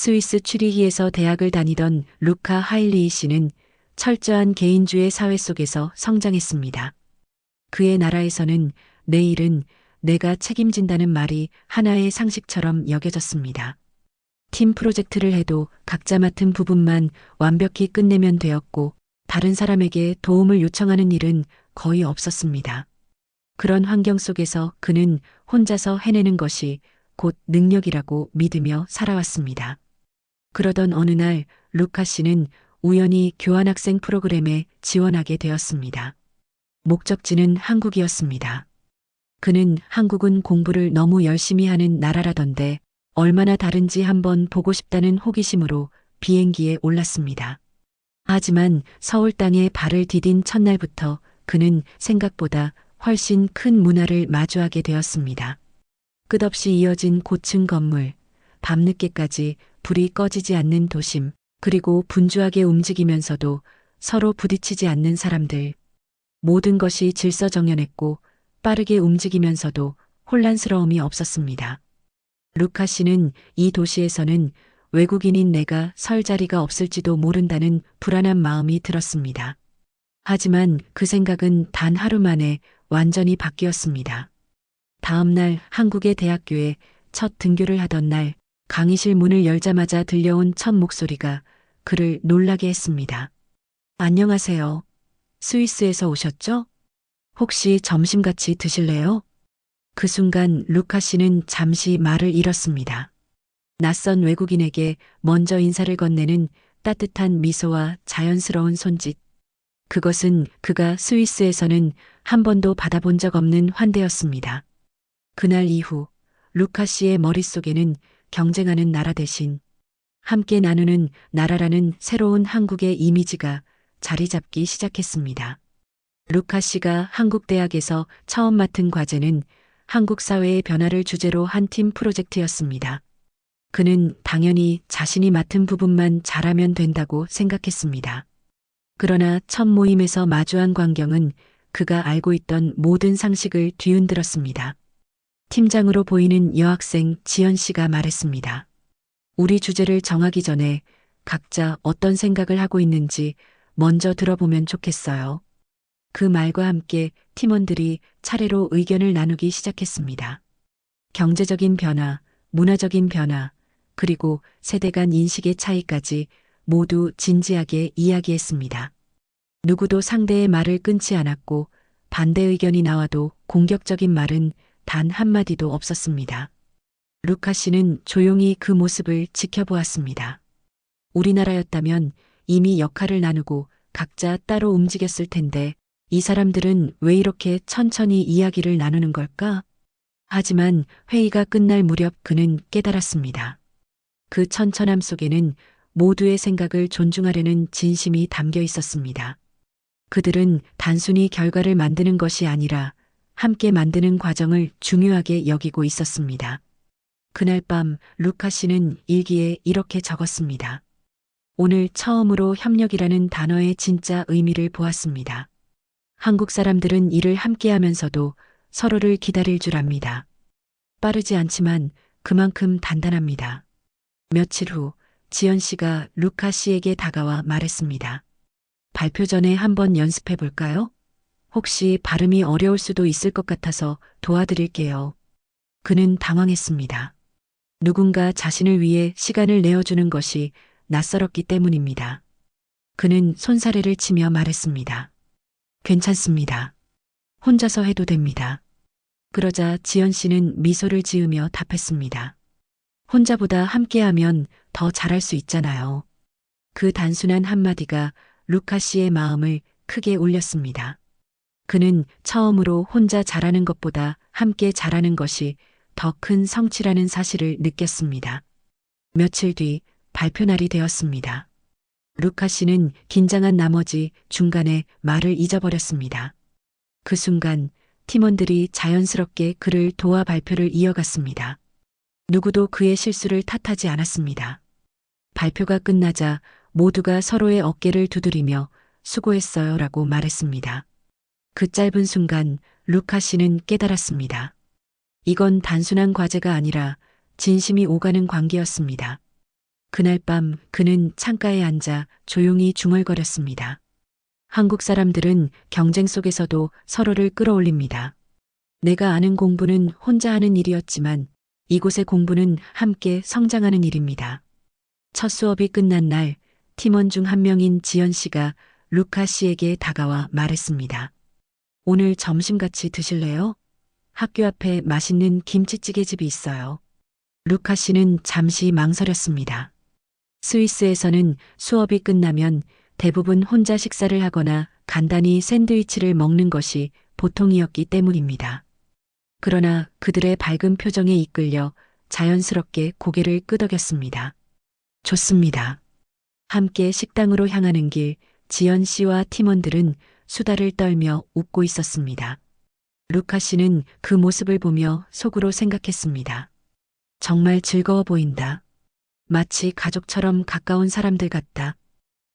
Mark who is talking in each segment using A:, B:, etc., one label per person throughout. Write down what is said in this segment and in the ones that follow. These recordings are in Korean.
A: 스위스 취리히에서 대학을 다니던 루카 하일리히 씨는 철저한 개인주의 사회 속에서 성장했습니다. 그의 나라에서는 내일은 내가 책임진다는 말이 하나의 상식처럼 여겨졌습니다. 팀 프로젝트를 해도 각자 맡은 부분만 완벽히 끝내면 되었고 다른 사람에게 도움을 요청하는 일은 거의 없었습니다. 그런 환경 속에서 그는 혼자서 해내는 것이 곧 능력이라고 믿으며 살아왔습니다. 그러던 어느 날 루카 씨는 우연히 교환학생 프로그램에 지원하게 되었습니다. 목적지는 한국이었습니다. 그는 한국은 공부를 너무 열심히 하는 나라라던데 얼마나 다른지 한번 보고 싶다는 호기심으로 비행기에 올랐습니다. 하지만 서울 땅에 발을 디딘 첫날부터 그는 생각보다 훨씬 큰 문화를 마주하게 되었습니다. 끝없이 이어진 고층 건물, 밤늦게까지 불이 꺼지지 않는 도심, 그리고 분주하게 움직이면서도 서로 부딪히지 않는 사람들. 모든 것이 질서정연했고 빠르게 움직이면서도 혼란스러움이 없었습니다. 루카 씨는 이 도시에서는 외국인인 내가 설 자리가 없을지도 모른다는 불안한 마음이 들었습니다. 하지만 그 생각은 단 하루 만에 완전히 바뀌었습니다. 다음 날 한국의 대학교에 첫 등교를 하던 날 강의실 문을 열자마자 들려온 첫 목소리가 그를 놀라게 했습니다. 안녕하세요. 스위스에서 오셨죠? 혹시 점심 같이 드실래요? 그 순간 루카 씨는 잠시 말을 잃었습니다. 낯선 외국인에게 먼저 인사를 건네는 따뜻한 미소와 자연스러운 손짓. 그것은 그가 스위스에서는 한 번도 받아본 적 없는 환대였습니다. 그날 이후 루카 씨의 머릿속에는 경쟁하는 나라 대신 함께 나누는 나라라는 새로운 한국의 이미지가 자리 잡기 시작했습니다. 루카 씨가 한국 대학에서 처음 맡은 과제는 한국 사회의 변화를 주제로 한 팀 프로젝트였습니다. 그는 당연히 자신이 맡은 부분만 잘하면 된다고 생각했습니다. 그러나 첫 모임에서 마주한 광경은 그가 알고 있던 모든 상식을 뒤흔들었습니다. 팀장으로 보이는 여학생 지연 씨가 말했습니다. 우리 주제를 정하기 전에 각자 어떤 생각을 하고 있는지 먼저 들어보면 좋겠어요. 그 말과 함께 팀원들이 차례로 의견을 나누기 시작했습니다. 경제적인 변화, 문화적인 변화, 그리고 세대 간 인식의 차이까지 모두 진지하게 이야기했습니다. 누구도 상대의 말을 끊지 않았고 반대 의견이 나와도 공격적인 말은 단 한마디도 없었습니다. 루카 씨는 조용히 그 모습을 지켜보았습니다. 우리나라였다면 이미 역할을 나누고 각자 따로 움직였을 텐데 이 사람들은 왜 이렇게 천천히 이야기를 나누는 걸까? 하지만 회의가 끝날 무렵 그는 깨달았습니다. 그 천천함 속에는 모두의 생각을 존중하려는 진심이 담겨 있었습니다. 그들은 단순히 결과를 만드는 것이 아니라 함께 만드는 과정을 중요하게 여기고 있었습니다. 그날 밤 루카 씨는 일기에 이렇게 적었습니다. 오늘 처음으로 협력이라는 단어의 진짜 의미를 보았습니다. 한국 사람들은 일을 함께 하면서도 서로를 기다릴 줄 압니다. 빠르지 않지만 그만큼 단단합니다. 며칠 후 지연 씨가 루카 씨에게 다가와 말했습니다. 발표 전에 한번 연습해 볼까요? 혹시 발음이 어려울 수도 있을 것 같아서 도와드릴게요. 그는 당황했습니다. 누군가 자신을 위해 시간을 내어주는 것이 낯설었기 때문입니다. 그는 손사래를 치며 말했습니다. 괜찮습니다. 혼자서 해도 됩니다. 그러자 지연 씨는 미소를 지으며 답했습니다. 혼자보다 함께하면 더 잘할 수 있잖아요. 그 단순한 한마디가 루카 씨의 마음을 크게 울렸습니다. 그는 처음으로 혼자 잘하는 것보다 함께 잘하는 것이 더 큰 성취라는 사실을 느꼈습니다. 며칠 뒤 발표 날이 되었습니다. 루카 씨는 긴장한 나머지 중간에 말을 잊어버렸습니다. 그 순간 팀원들이 자연스럽게 그를 도와 발표를 이어갔습니다. 누구도 그의 실수를 탓하지 않았습니다. 발표가 끝나자 모두가 서로의 어깨를 두드리며 수고했어요 라고 말했습니다. 그 짧은 순간 루카 씨는 깨달았습니다. 이건 단순한 과제가 아니라 진심이 오가는 관계였습니다. 그날 밤 그는 창가에 앉아 조용히 중얼거렸습니다. 한국 사람들은 경쟁 속에서도 서로를 끌어올립니다. 내가 아는 공부는 혼자 하는 일이었지만 이곳의 공부는 함께 성장하는 일입니다. 첫 수업이 끝난 날 팀원 중 한 명인 지연 씨가 루카 씨에게 다가와 말했습니다. 오늘 점심 같이 드실래요? 학교 앞에 맛있는 김치찌개 집이 있어요. 루카 씨는 잠시 망설였습니다. 스위스에서는 수업이 끝나면 대부분 혼자 식사를 하거나 간단히 샌드위치를 먹는 것이 보통이었기 때문입니다. 그러나 그들의 밝은 표정에 이끌려 자연스럽게 고개를 끄덕였습니다. 좋습니다. 함께 식당으로 향하는 길, 지연 씨와 팀원들은 수다를 떨며 웃고 있었습니다. 루카 씨는 그 모습을 보며 속으로 생각했습니다. 정말 즐거워 보인다. 마치 가족처럼 가까운 사람들 같다.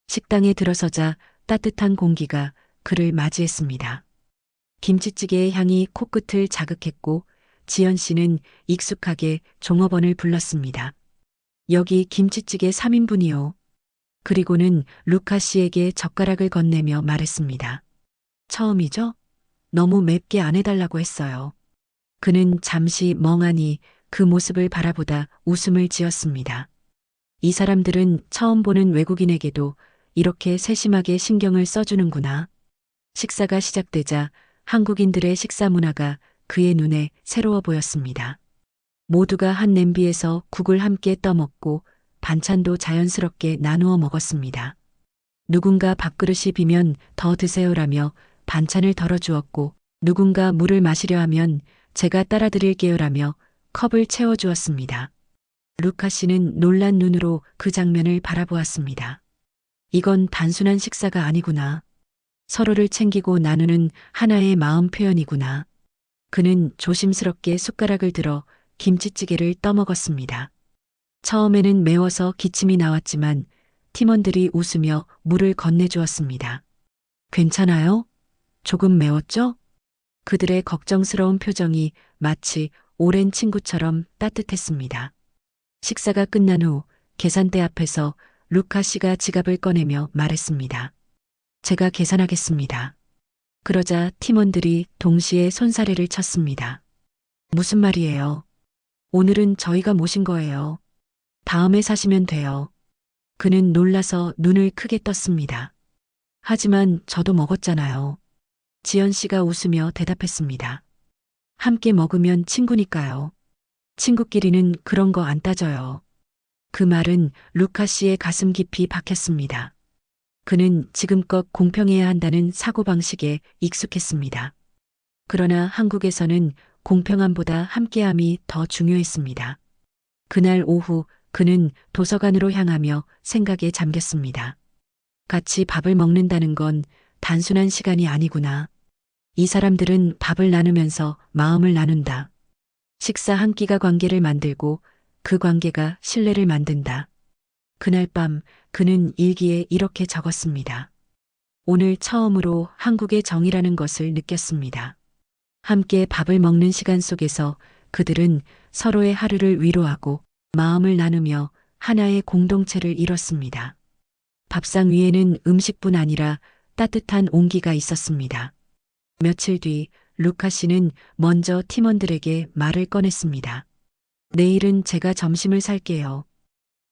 A: 식당에 들어서자 따뜻한 공기가 그를 맞이했습니다. 김치찌개의 향이 코끝을 자극했고 지연 씨는 익숙하게 종업원을 불렀습니다. 여기 김치찌개 3인분이요. 그리고는 루카 씨에게 젓가락을 건네며 말했습니다. 처음이죠? 너무 맵게 안 해달라고 했어요. 그는 잠시 멍하니 그 모습을 바라보다 웃음을 지었습니다. 이 사람들은 처음 보는 외국인에게도 이렇게 세심하게 신경을 써주는구나. 식사가 시작되자 한국인들의 식사 문화가 그의 눈에 새로워 보였습니다. 모두가 한 냄비에서 국을 함께 떠먹고 반찬도 자연스럽게 나누어 먹었습니다. 누군가 밥그릇이 비면 더 드세요라며 반찬을 덜어주었고 누군가 물을 마시려 하면 제가 따라드릴게요라며 컵을 채워주었습니다. 루카 씨는 놀란 눈으로 그 장면을 바라보았습니다. 이건 단순한 식사가 아니구나. 서로를 챙기고 나누는 하나의 마음 표현이구나. 그는 조심스럽게 숟가락을 들어 김치찌개를 떠먹었습니다. 처음에는 매워서 기침이 나왔지만 팀원들이 웃으며 물을 건네주었습니다. 괜찮아요? 조금 매웠죠? 그들의 걱정스러운 표정이 마치 오랜 친구처럼 따뜻했습니다. 식사가 끝난 후 계산대 앞에서 루카 씨가 지갑을 꺼내며 말했습니다. 제가 계산하겠습니다. 그러자 팀원들이 동시에 손사래를 쳤습니다. 무슨 말이에요? 오늘은 저희가 모신 거예요. 다음에 사시면 돼요. 그는 놀라서 눈을 크게 떴습니다. 하지만 저도 먹었잖아요. 지연 씨가 웃으며 대답했습니다. 함께 먹으면 친구니까요. 친구끼리는 그런 거 안 따져요. 그 말은 루카 씨의 가슴 깊이 박혔습니다. 그는 지금껏 공평해야 한다는 사고방식에 익숙했습니다. 그러나 한국에서는 공평함보다 함께함이 더 중요했습니다. 그날 오후 그는 도서관으로 향하며 생각에 잠겼습니다. 같이 밥을 먹는다는 건 단순한 시간이 아니구나. 이 사람들은 밥을 나누면서 마음을 나눈다. 식사 한 끼가 관계를 만들고 그 관계가 신뢰를 만든다. 그날 밤 그는 일기에 이렇게 적었습니다. 오늘 처음으로 한국의 정이라는 것을 느꼈습니다. 함께 밥을 먹는 시간 속에서 그들은 서로의 하루를 위로하고 마음을 나누며 하나의 공동체를 이뤘습니다. 밥상 위에는 음식뿐 아니라 따뜻한 온기가 있었습니다. 며칠 뒤 루카 씨는 먼저 팀원들에게 말을 꺼냈습니다. 내일은 제가 점심을 살게요.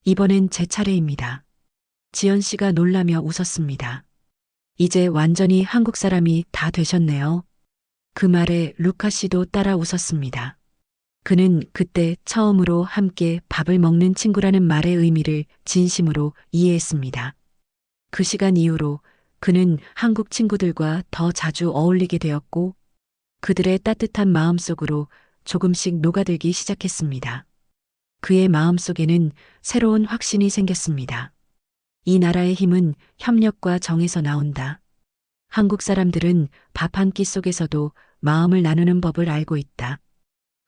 A: 이번엔 제 차례입니다. 지연 씨가 놀라며 웃었습니다. 이제 완전히 한국 사람이 다 되셨네요. 그 말에 루카 씨도 따라 웃었습니다. 그는 그때 처음으로 함께 밥을 먹는 친구라는 말의 의미를 진심으로 이해했습니다. 그 시간 이후로 그는 한국 친구들과 더 자주 어울리게 되었고 그들의 따뜻한 마음 속으로 조금씩 녹아들기 시작했습니다. 그의 마음 속에는 새로운 확신이 생겼습니다. 이 나라의 힘은 협력과 정에서 나온다. 한국 사람들은 밥 한 끼 속에서도 마음을 나누는 법을 알고 있다.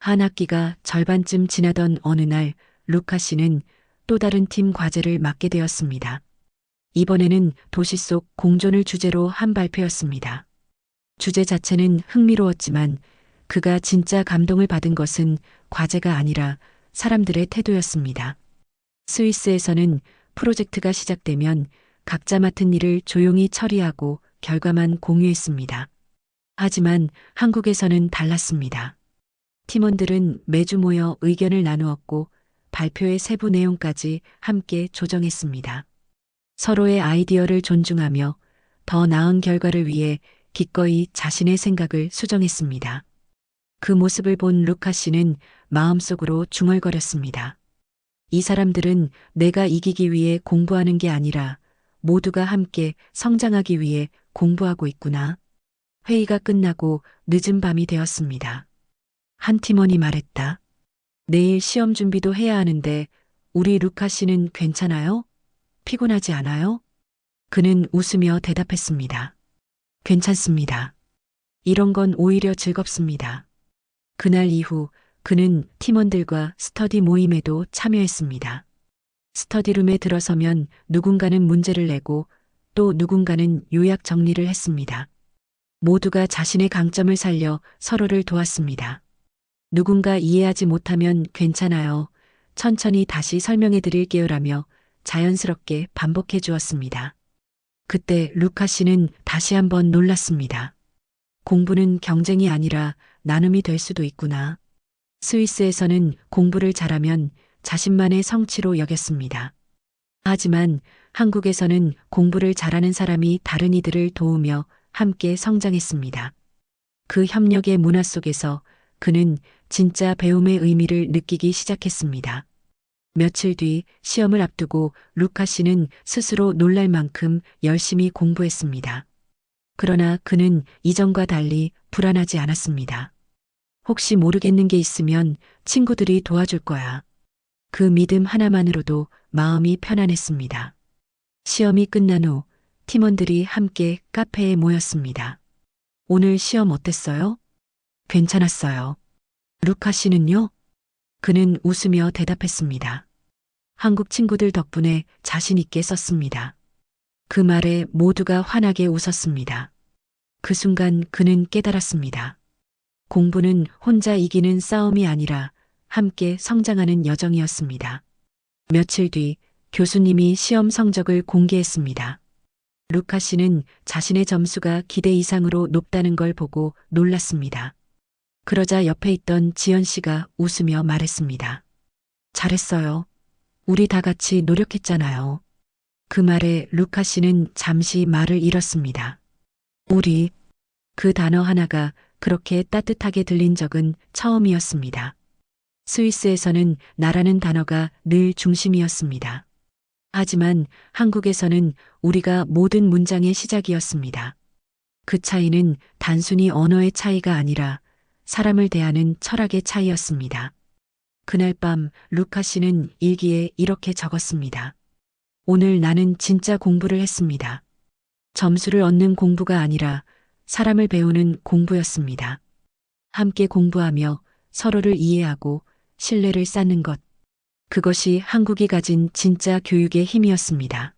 A: 한 학기가 절반쯤 지나던 어느 날 루카 씨는 또 다른 팀 과제를 맡게 되었습니다. 이번에는 도시 속 공존을 주제로 한 발표였습니다. 주제 자체는 흥미로웠지만 그가 진짜 감동을 받은 것은 과제가 아니라 사람들의 태도였습니다. 스위스에서는 프로젝트가 시작되면 각자 맡은 일을 조용히 처리하고 결과만 공유했습니다. 하지만 한국에서는 달랐습니다. 팀원들은 매주 모여 의견을 나누었고 발표의 세부 내용까지 함께 조정했습니다. 서로의 아이디어를 존중하며 더 나은 결과를 위해 기꺼이 자신의 생각을 수정했습니다. 그 모습을 본 루카 씨는 마음속으로 중얼거렸습니다. 이 사람들은 내가 이기기 위해 공부하는 게 아니라 모두가 함께 성장하기 위해 공부하고 있구나. 회의가 끝나고 늦은 밤이 되었습니다. 한 팀원이 말했다. 내일 시험 준비도 해야 하는데 우리 루카 씨는 괜찮아요? 피곤하지 않아요? 그는 웃으며 대답했습니다. 괜찮습니다. 이런 건 오히려 즐겁습니다. 그날 이후 그는 팀원들과 스터디 모임에도 참여했습니다. 스터디룸에 들어서면 누군가는 문제를 내고 또 누군가는 요약 정리를 했습니다. 모두가 자신의 강점을 살려 서로를 도왔습니다. 누군가 이해하지 못하면 괜찮아요. 천천히 다시 설명해 드릴게요라며 자연스럽게 반복해 주었습니다. 그때 루카 씨는 다시 한번 놀랐습니다. 공부는 경쟁이 아니라 나눔이 될 수도 있구나. 스위스에서는 공부를 잘하면 자신만의 성취로 여겼습니다. 하지만 한국에서는 공부를 잘하는 사람이 다른 이들을 도우며 함께 성장했습니다. 그 협력의 문화 속에서 그는 진짜 배움의 의미를 느끼기 시작했습니다. 며칠 뒤 시험을 앞두고 루카 씨는 스스로 놀랄 만큼 열심히 공부했습니다. 그러나 그는 이전과 달리 불안하지 않았습니다. 혹시 모르겠는 게 있으면 친구들이 도와줄 거야. 그 믿음 하나만으로도 마음이 편안했습니다. 시험이 끝난 후 팀원들이 함께 카페에 모였습니다. 오늘 시험 어땠어요? 괜찮았어요. 루카 씨는요? 그는 웃으며 대답했습니다. 한국 친구들 덕분에 자신 있게 썼습니다. 그 말에 모두가 환하게 웃었습니다. 그 순간 그는 깨달았습니다. 공부는 혼자 이기는 싸움이 아니라 함께 성장하는 여정이었습니다. 며칠 뒤 교수님이 시험 성적을 공개했습니다. 루카 씨는 자신의 점수가 기대 이상으로 높다는 걸 보고 놀랐습니다. 그러자 옆에 있던 지연 씨가 웃으며 말했습니다. 잘했어요. 우리 다 같이 노력했잖아요. 그 말에 루카 씨는 잠시 말을 잃었습니다. 우리, 그 단어 하나가 그렇게 따뜻하게 들린 적은 처음이었습니다. 스위스에서는 나라는 단어가 늘 중심이었습니다. 하지만 한국에서는 우리가 모든 문장의 시작이었습니다. 그 차이는 단순히 언어의 차이가 아니라 사람을 대하는 철학의 차이였습니다. 그날 밤 루카 씨는 일기에 이렇게 적었습니다. 오늘 나는 진짜 공부를 했습니다. 점수를 얻는 공부가 아니라 사람을 배우는 공부였습니다. 함께 공부하며 서로를 이해하고 신뢰를 쌓는 것. 그것이 한국이 가진 진짜 교육의 힘이었습니다.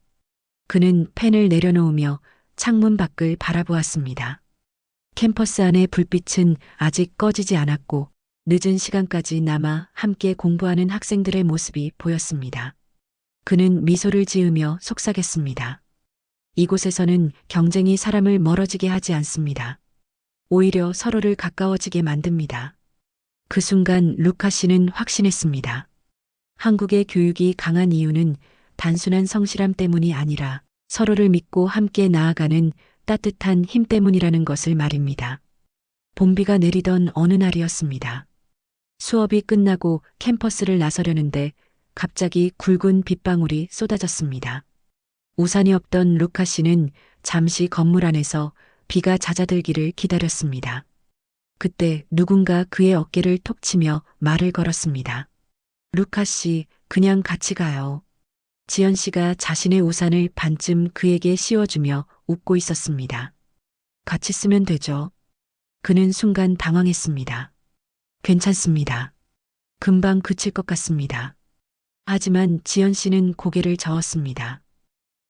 A: 그는 펜을 내려놓으며 창문 밖을 바라보았습니다. 캠퍼스 안의 불빛은 아직 꺼지지 않았고 늦은 시간까지 남아 함께 공부하는 학생들의 모습이 보였습니다. 그는 미소를 지으며 속삭였습니다. 이곳에서는 경쟁이 사람을 멀어지게 하지 않습니다. 오히려 서로를 가까워지게 만듭니다. 그 순간 루카 씨는 확신했습니다. 한국의 교육이 강한 이유는 단순한 성실함 때문이 아니라 서로를 믿고 함께 나아가는 따뜻한 힘 때문이라는 것을 말입니다. 봄비가 내리던 어느 날이었습니다. 수업이 끝나고 캠퍼스를 나서려는데 갑자기 굵은 빗방울이 쏟아졌습니다. 우산이 없던 루카 씨는 잠시 건물 안에서 비가 잦아들기를 기다렸습니다. 그때 누군가 그의 어깨를 톡 치며 말을 걸었습니다. 루카 씨, 그냥 같이 가요. 지연 씨가 자신의 우산을 반쯤 그에게 씌워주며 웃고 있었습니다. 같이 쓰면 되죠. 그는 순간 당황했습니다. 괜찮습니다. 금방 그칠 것 같습니다. 하지만 지연 씨는 고개를 저었습니다.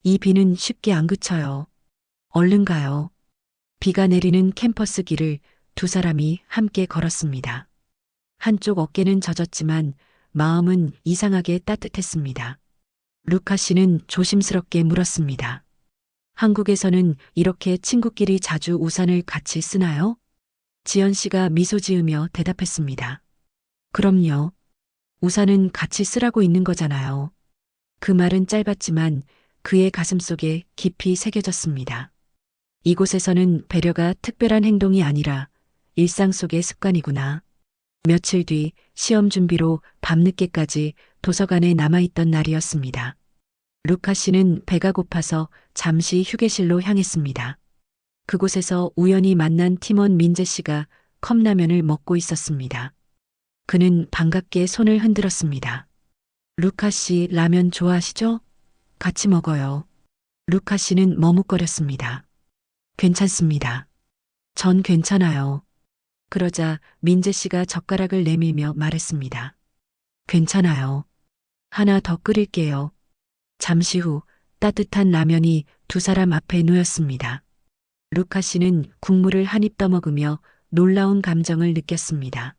A: 이 비는 쉽게 안 그쳐요. 얼른 가요. 비가 내리는 캠퍼스 길을 두 사람이 함께 걸었습니다. 한쪽 어깨는 젖었지만 마음은 이상하게 따뜻했습니다. 루카 씨는 조심스럽게 물었습니다. 한국에서는 이렇게 친구끼리 자주 우산을 같이 쓰나요? 지연 씨가 미소 지으며 대답했습니다. 그럼요. 우산은 같이 쓰라고 있는 거잖아요. 그 말은 짧았지만 그의 가슴 속에 깊이 새겨졌습니다. 이곳에서는 배려가 특별한 행동이 아니라 일상 속의 습관이구나. 며칠 뒤 시험 준비로 밤늦게까지 도서관에 남아있던 날이었습니다. 루카 씨는 배가 고파서 잠시 휴게실로 향했습니다. 그곳에서 우연히 만난 팀원 민재 씨가 컵라면을 먹고 있었습니다. 그는 반갑게 손을 흔들었습니다. 루카 씨 라면 좋아하시죠? 같이 먹어요. 루카 씨는 머뭇거렸습니다. 괜찮습니다. 전 괜찮아요. 그러자 민재 씨가 젓가락을 내밀며 말했습니다. 괜찮아요. 하나 더 끓일게요. 잠시 후 따뜻한 라면이 두 사람 앞에 놓였습니다. 루카 씨는 국물을 한 입 떠먹으며 놀라운 감정을 느꼈습니다.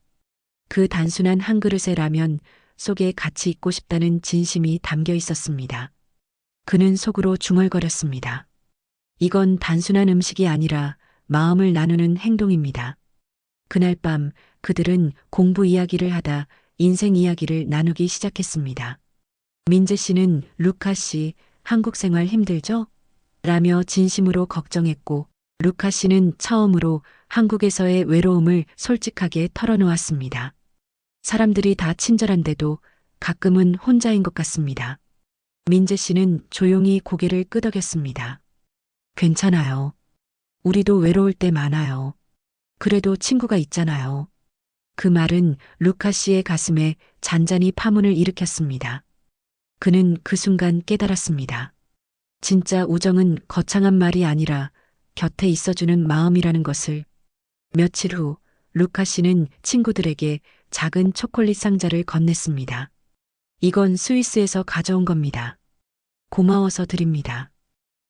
A: 그 단순한 한 그릇의 라면 속에 같이 있고 싶다는 진심이 담겨 있었습니다. 그는 속으로 중얼거렸습니다. 이건 단순한 음식이 아니라 마음을 나누는 행동입니다. 그날 밤 그들은 공부 이야기를 하다 인생 이야기를 나누기 시작했습니다. 민재 씨는 루카 씨, 한국 생활 힘들죠? 라며 진심으로 걱정했고, 루카 씨는 처음으로 한국에서의 외로움을 솔직하게 털어놓았습니다. 사람들이 다 친절한데도 가끔은 혼자인 것 같습니다. 민재 씨는 조용히 고개를 끄덕였습니다. 괜찮아요. 우리도 외로울 때 많아요. 그래도 친구가 있잖아요. 그 말은 루카 씨의 가슴에 잔잔히 파문을 일으켰습니다. 그는 그 순간 깨달았습니다. 진짜 우정은 거창한 말이 아니라 곁에 있어주는 마음이라는 것을. 며칠 후 루카 씨는 친구들에게 작은 초콜릿 상자를 건넸습니다. 이건 스위스에서 가져온 겁니다. 고마워서 드립니다.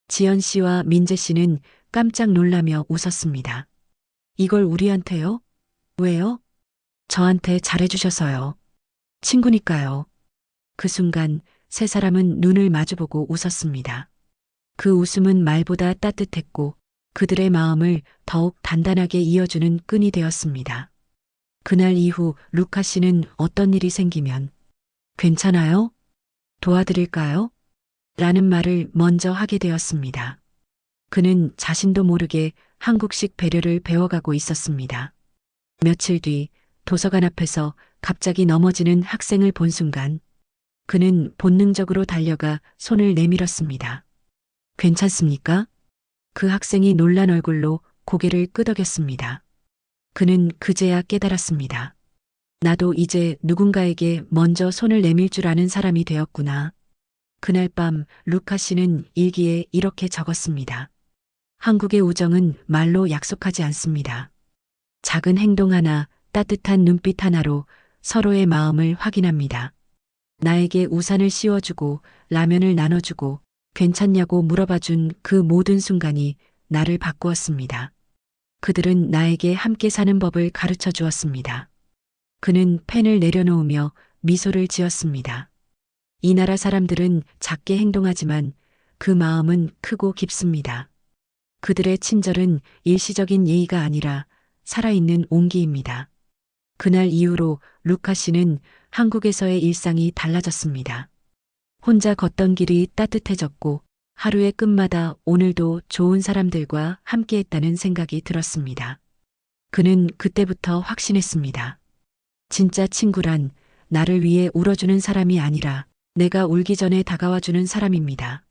A: 지연 씨와 민재 씨는 깜짝 놀라며 웃었습니다. 이걸 우리한테요? 왜요? 저한테 잘해주셔서요. 친구니까요. 그 순간 세 사람은 눈을 마주보고 웃었습니다. 그 웃음은 말보다 따뜻했고 그들의 마음을 더욱 단단하게 이어주는 끈이 되었습니다. 그날 이후 루카 씨는 어떤 일이 생기면 괜찮아요? 도와드릴까요? 라는 말을 먼저 하게 되었습니다. 그는 자신도 모르게 한국식 배려를 배워가고 있었습니다. 며칠 뒤 도서관 앞에서 갑자기 넘어지는 학생을 본 순간 그는 본능적으로 달려가 손을 내밀었습니다. 괜찮습니까? 그 학생이 놀란 얼굴로 고개를 끄덕였습니다. 그는 그제야 깨달았습니다. 나도 이제 누군가에게 먼저 손을 내밀 줄 아는 사람이 되었구나. 그날 밤 루카 씨는 일기에 이렇게 적었습니다. 한국의 우정은 말로 약속하지 않습니다. 작은 행동 하나, 따뜻한 눈빛 하나로 서로의 마음을 확인합니다. 나에게 우산을 씌워주고 라면을 나눠주고 괜찮냐고 물어봐준 그 모든 순간이 나를 바꾸었습니다. 그들은 나에게 함께 사는 법을 가르쳐 주었습니다. 그는 펜을 내려놓으며 미소를 지었습니다. 이 나라 사람들은 작게 행동하지만 그 마음은 크고 깊습니다. 그들의 친절은 일시적인 예의가 아니라 살아있는 온기입니다. 그날 이후로 루카 씨는 한국에서의 일상이 달라졌습니다. 혼자 걷던 길이 따뜻해졌고 하루의 끝마다 오늘도 좋은 사람들과 함께했다는 생각이 들었습니다. 그는 그때부터 확신했습니다. 진짜 친구란 나를 위해 울어주는 사람이 아니라 내가 울기 전에 다가와주는 사람입니다.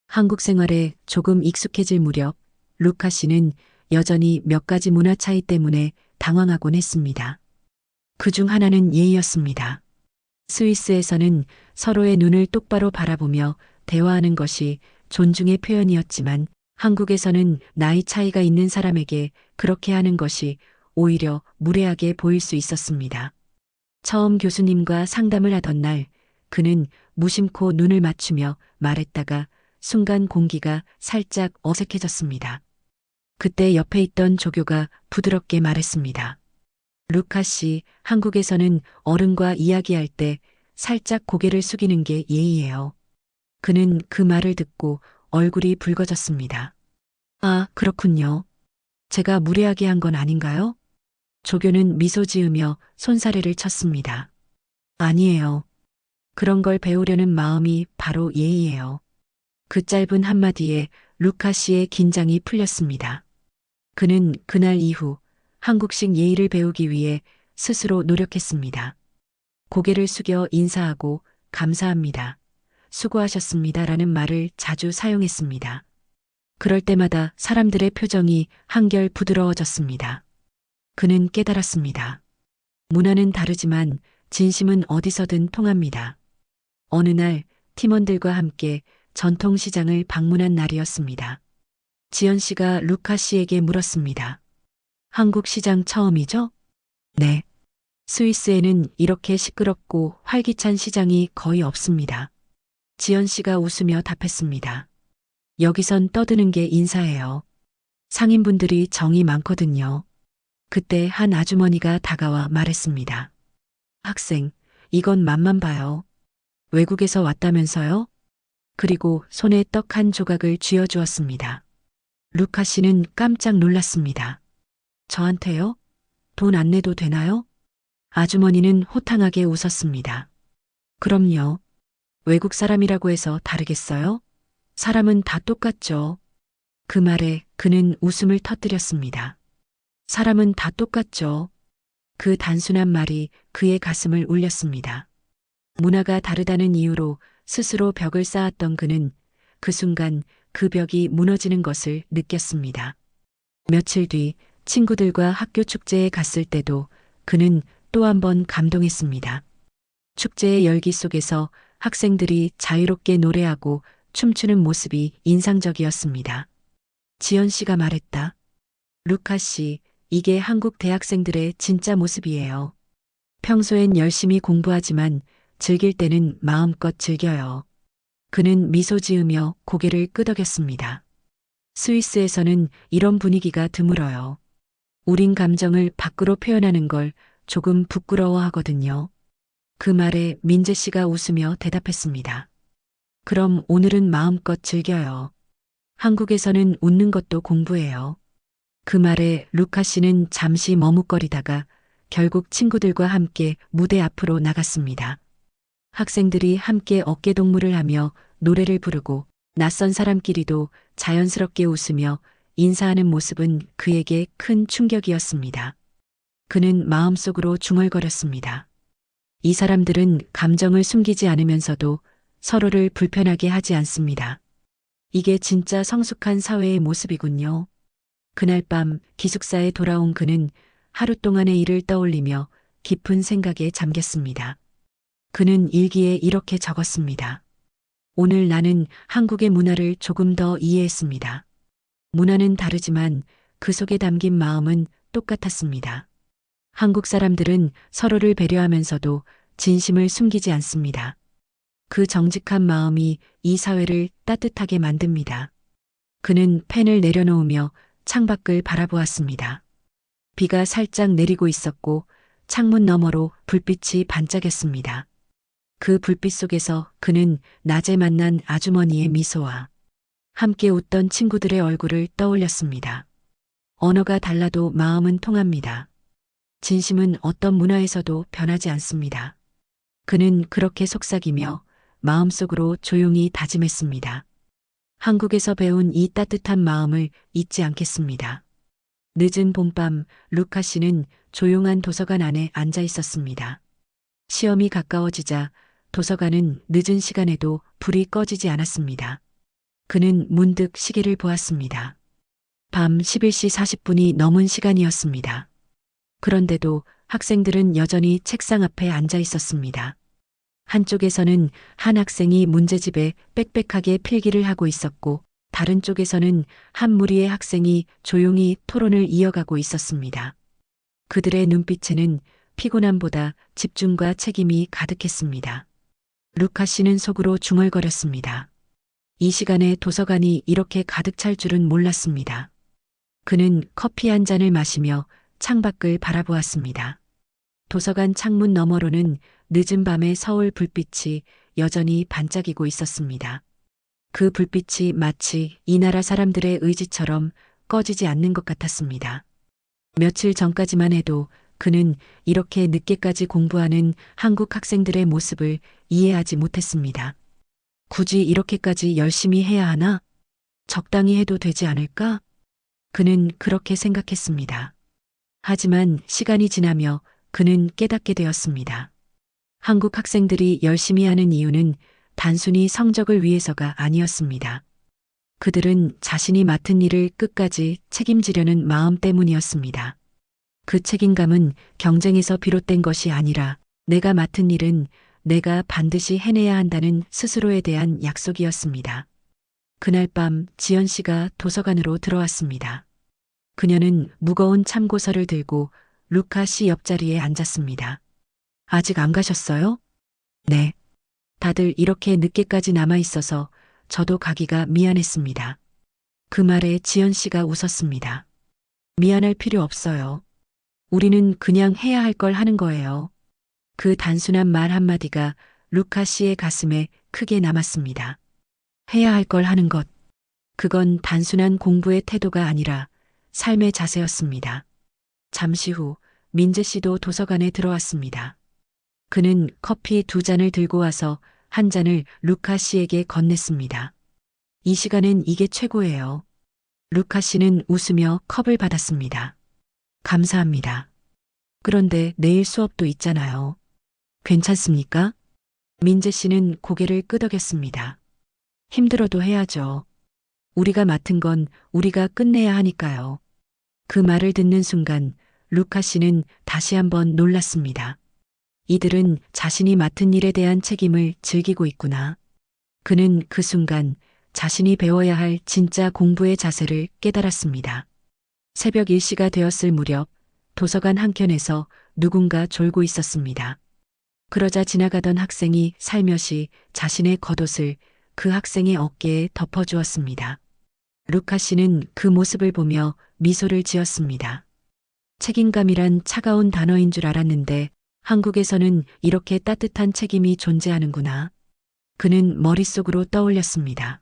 A: 한국 생활에 조금 익숙해질 무렵 루카 씨는 여전히 몇 가지 문화 차이 때문에 당황하곤 했습니다. 그중 하나는 예의였습니다. 스위스에서는 서로의 눈을 똑바로 바라보며 대화하는 것이 존중의 표현이었지만 한국에서는 나이 차이가 있는 사람에게 그렇게 하는 것이 오히려 무례하게 보일 수 있었습니다. 처음 교수님과 상담을 하던 날 그는 무심코 눈을 맞추며 말했다가 순간 공기가 살짝 어색해졌습니다. 그때 옆에 있던 조교가 부드럽게 말했습니다. 루카 씨, 한국에서는 어른과 이야기할 때 살짝 고개를 숙이는 게 예의예요. 그는 그 말을 듣고 얼굴이 붉어졌습니다. 아, 그렇군요. 제가 무례하게 한 건 아닌가요? 조교는 미소 지으며 손사래를 쳤습니다. 아니에요. 그런 걸 배우려는 마음이 바로 예의예요. 그 짧은 한마디에 루카 씨의 긴장이 풀렸습니다. 그는 그날 이후 한국식 예의를 배우기 위해 스스로 노력했습니다. 고개를 숙여 인사하고 감사합니다. 수고하셨습니다. 라는 말을 자주 사용했습니다. 그럴 때마다 사람들의 표정이 한결 부드러워졌습니다. 그는 깨달았습니다. 문화는 다르지만 진심은 어디서든 통합니다. 어느 날 팀원들과 함께 전통시장을 방문한 날이었습니다. 지연 씨가 루카 씨에게 물었습니다. 한국 시장 처음이죠? 네. 스위스에는 이렇게 시끄럽고 활기찬 시장이 거의 없습니다. 지연 씨가 웃으며 답했습니다. 여기선 떠드는 게 인사예요. 상인분들이 정이 많거든요. 그때 한 아주머니가 다가와 말했습니다. 학생, 이건 맛만 봐요. 외국에서 왔다면서요? 그리고 손에 떡 한 조각을 쥐어주었습니다. 루카 씨는 깜짝 놀랐습니다. 저한테요? 돈 안 내도 되나요? 아주머니는 호탕하게 웃었습니다. 그럼요. 외국 사람이라고 해서 다르겠어요? 사람은 다 똑같죠. 그 말에 그는 웃음을 터뜨렸습니다. 사람은 다 똑같죠. 그 단순한 말이 그의 가슴을 울렸습니다. 문화가 다르다는 이유로 스스로 벽을 쌓았던 그는 그 순간 그 벽이 무너지는 것을 느꼈습니다. 며칠 뒤 친구들과 학교 축제에 갔을 때도 그는 또 한 번 감동했습니다. 축제의 열기 속에서 학생들이 자유롭게 노래하고 춤추는 모습이 인상적이었습니다. 지연 씨가 말했다. 루카 씨, 이게 한국 대학생들의 진짜 모습이에요. 평소엔 열심히 공부하지만 즐길 때는 마음껏 즐겨요. 그는 미소 지으며 고개를 끄덕였습니다. 스위스에서는 이런 분위기가 드물어요. 우린 감정을 밖으로 표현하는 걸 조금 부끄러워하거든요. 그 말에 민재 씨가 웃으며 대답했습니다. 그럼 오늘은 마음껏 즐겨요. 한국에서는 웃는 것도 공부예요. 그 말에 루카 씨는 잠시 머뭇거리다가 결국 친구들과 함께 무대 앞으로 나갔습니다. 학생들이 함께 어깨동무를 하며 노래를 부르고 낯선 사람끼리도 자연스럽게 웃으며 인사하는 모습은 그에게 큰 충격이었습니다. 그는 마음속으로 중얼거렸습니다. 이 사람들은 감정을 숨기지 않으면서도 서로를 불편하게 하지 않습니다. 이게 진짜 성숙한 사회의 모습이군요. 그날 밤 기숙사에 돌아온 그는 하루 동안의 일을 떠올리며 깊은 생각에 잠겼습니다. 그는 일기에 이렇게 적었습니다. 오늘 나는 한국의 문화를 조금 더 이해했습니다. 문화는 다르지만 그 속에 담긴 마음은 똑같았습니다. 한국 사람들은 서로를 배려하면서도 진심을 숨기지 않습니다. 그 정직한 마음이 이 사회를 따뜻하게 만듭니다. 그는 펜을 내려놓으며 창밖을 바라보았습니다. 비가 살짝 내리고 있었고 창문 너머로 불빛이 반짝였습니다. 그 불빛 속에서 그는 낮에 만난 아주머니의 미소와 함께 웃던 친구들의 얼굴을 떠올렸습니다. 언어가 달라도 마음은 통합니다. 진심은 어떤 문화에서도 변하지 않습니다. 그는 그렇게 속삭이며 마음속으로 조용히 다짐했습니다. 한국에서 배운 이 따뜻한 마음을 잊지 않겠습니다. 늦은 봄밤 루카 씨는 조용한 도서관 안에 앉아 있었습니다. 시험이 가까워지자 도서관은 늦은 시간에도 불이 꺼지지 않았습니다. 그는 문득 시계를 보았습니다. 밤 11시 40분이 넘은 시간이었습니다. 그런데도 학생들은 여전히 책상 앞에 앉아 있었습니다. 한쪽에서는 한 학생이 문제집에 빽빽하게 필기를 하고 있었고 다른 쪽에서는 한 무리의 학생이 조용히 토론을 이어가고 있었습니다. 그들의 눈빛에는 피곤함보다 집중과 책임이 가득했습니다. 루카 씨는 속으로 중얼거렸습니다. 이 시간에 도서관이 이렇게 가득 찰 줄은 몰랐습니다. 그는 커피 한 잔을 마시며 창밖을 바라보았습니다. 도서관 창문 너머로는 늦은 밤의 서울 불빛이 여전히 반짝이고 있었습니다. 그 불빛이 마치 이 나라 사람들의 의지처럼 꺼지지 않는 것 같았습니다. 며칠 전까지만 해도 그는 이렇게 늦게까지 공부하는 한국 학생들의 모습을 이해하지 못했습니다. 굳이 이렇게까지 열심히 해야 하나? 적당히 해도 되지 않을까? 그는 그렇게 생각했습니다. 하지만 시간이 지나며 그는 깨닫게 되었습니다. 한국 학생들이 열심히 하는 이유는 단순히 성적을 위해서가 아니었습니다. 그들은 자신이 맡은 일을 끝까지 책임지려는 마음 때문이었습니다. 그 책임감은 경쟁에서 비롯된 것이 아니라 내가 맡은 일은 내가 반드시 해내야 한다는 스스로에 대한 약속이었습니다. 그날 밤 지연 씨가 도서관으로 들어왔습니다. 그녀는 무거운 참고서를 들고 루카 씨 옆자리에 앉았습니다. 아직 안 가셨어요? 네. 다들 이렇게 늦게까지 남아 있어서 저도 가기가 미안했습니다. 그 말에 지연 씨가 웃었습니다. 미안할 필요 없어요. 우리는 그냥 해야 할 걸 하는 거예요. 그 단순한 말 한마디가 루카 씨의 가슴에 크게 남았습니다. 해야 할 걸 하는 것. 그건 단순한 공부의 태도가 아니라 삶의 자세였습니다. 잠시 후 민재 씨도 도서관에 들어왔습니다. 그는 커피 2잔을 들고 와서 한 잔을 루카 씨에게 건넸습니다. 이 시간엔 이게 최고예요. 루카 씨는 웃으며 컵을 받았습니다. 감사합니다. 그런데 내일 수업도 있잖아요. 괜찮습니까? 민재 씨는 고개를 끄덕였습니다. 힘들어도 해야죠. 우리가 맡은 건 우리가 끝내야 하니까요. 그 말을 듣는 순간 루카 씨는 다시 한번 놀랐습니다. 이들은 자신이 맡은 일에 대한 책임을 즐기고 있구나. 그는 그 순간 자신이 배워야 할 진짜 공부의 자세를 깨달았습니다. 새벽 1시가 되었을 무렵 도서관 한켠에서 누군가 졸고 있었습니다. 그러자 지나가던 학생이 살며시 자신의 겉옷을 그 학생의 어깨에 덮어주었습니다. 루카 씨는 그 모습을 보며 미소를 지었습니다. 책임감이란 차가운 단어인 줄 알았는데 한국에서는 이렇게 따뜻한 책임이 존재하는구나. 그는 머릿속으로 떠올렸습니다.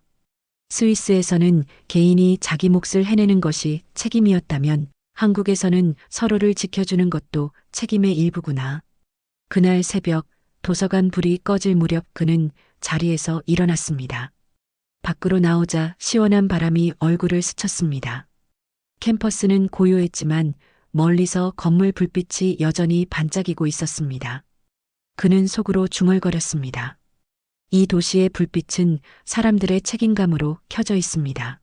A: 스위스에서는 개인이 자기 몫을 해내는 것이 책임이었다면 한국에서는 서로를 지켜주는 것도 책임의 일부구나. 그날 새벽 도서관 불이 꺼질 무렵 그는 자리에서 일어났습니다. 밖으로 나오자 시원한 바람이 얼굴을 스쳤습니다. 캠퍼스는 고요했지만 멀리서 건물 불빛이 여전히 반짝이고 있었습니다. 그는 속으로 중얼거렸습니다. 이 도시의 불빛은 사람들의 책임감으로 켜져 있습니다.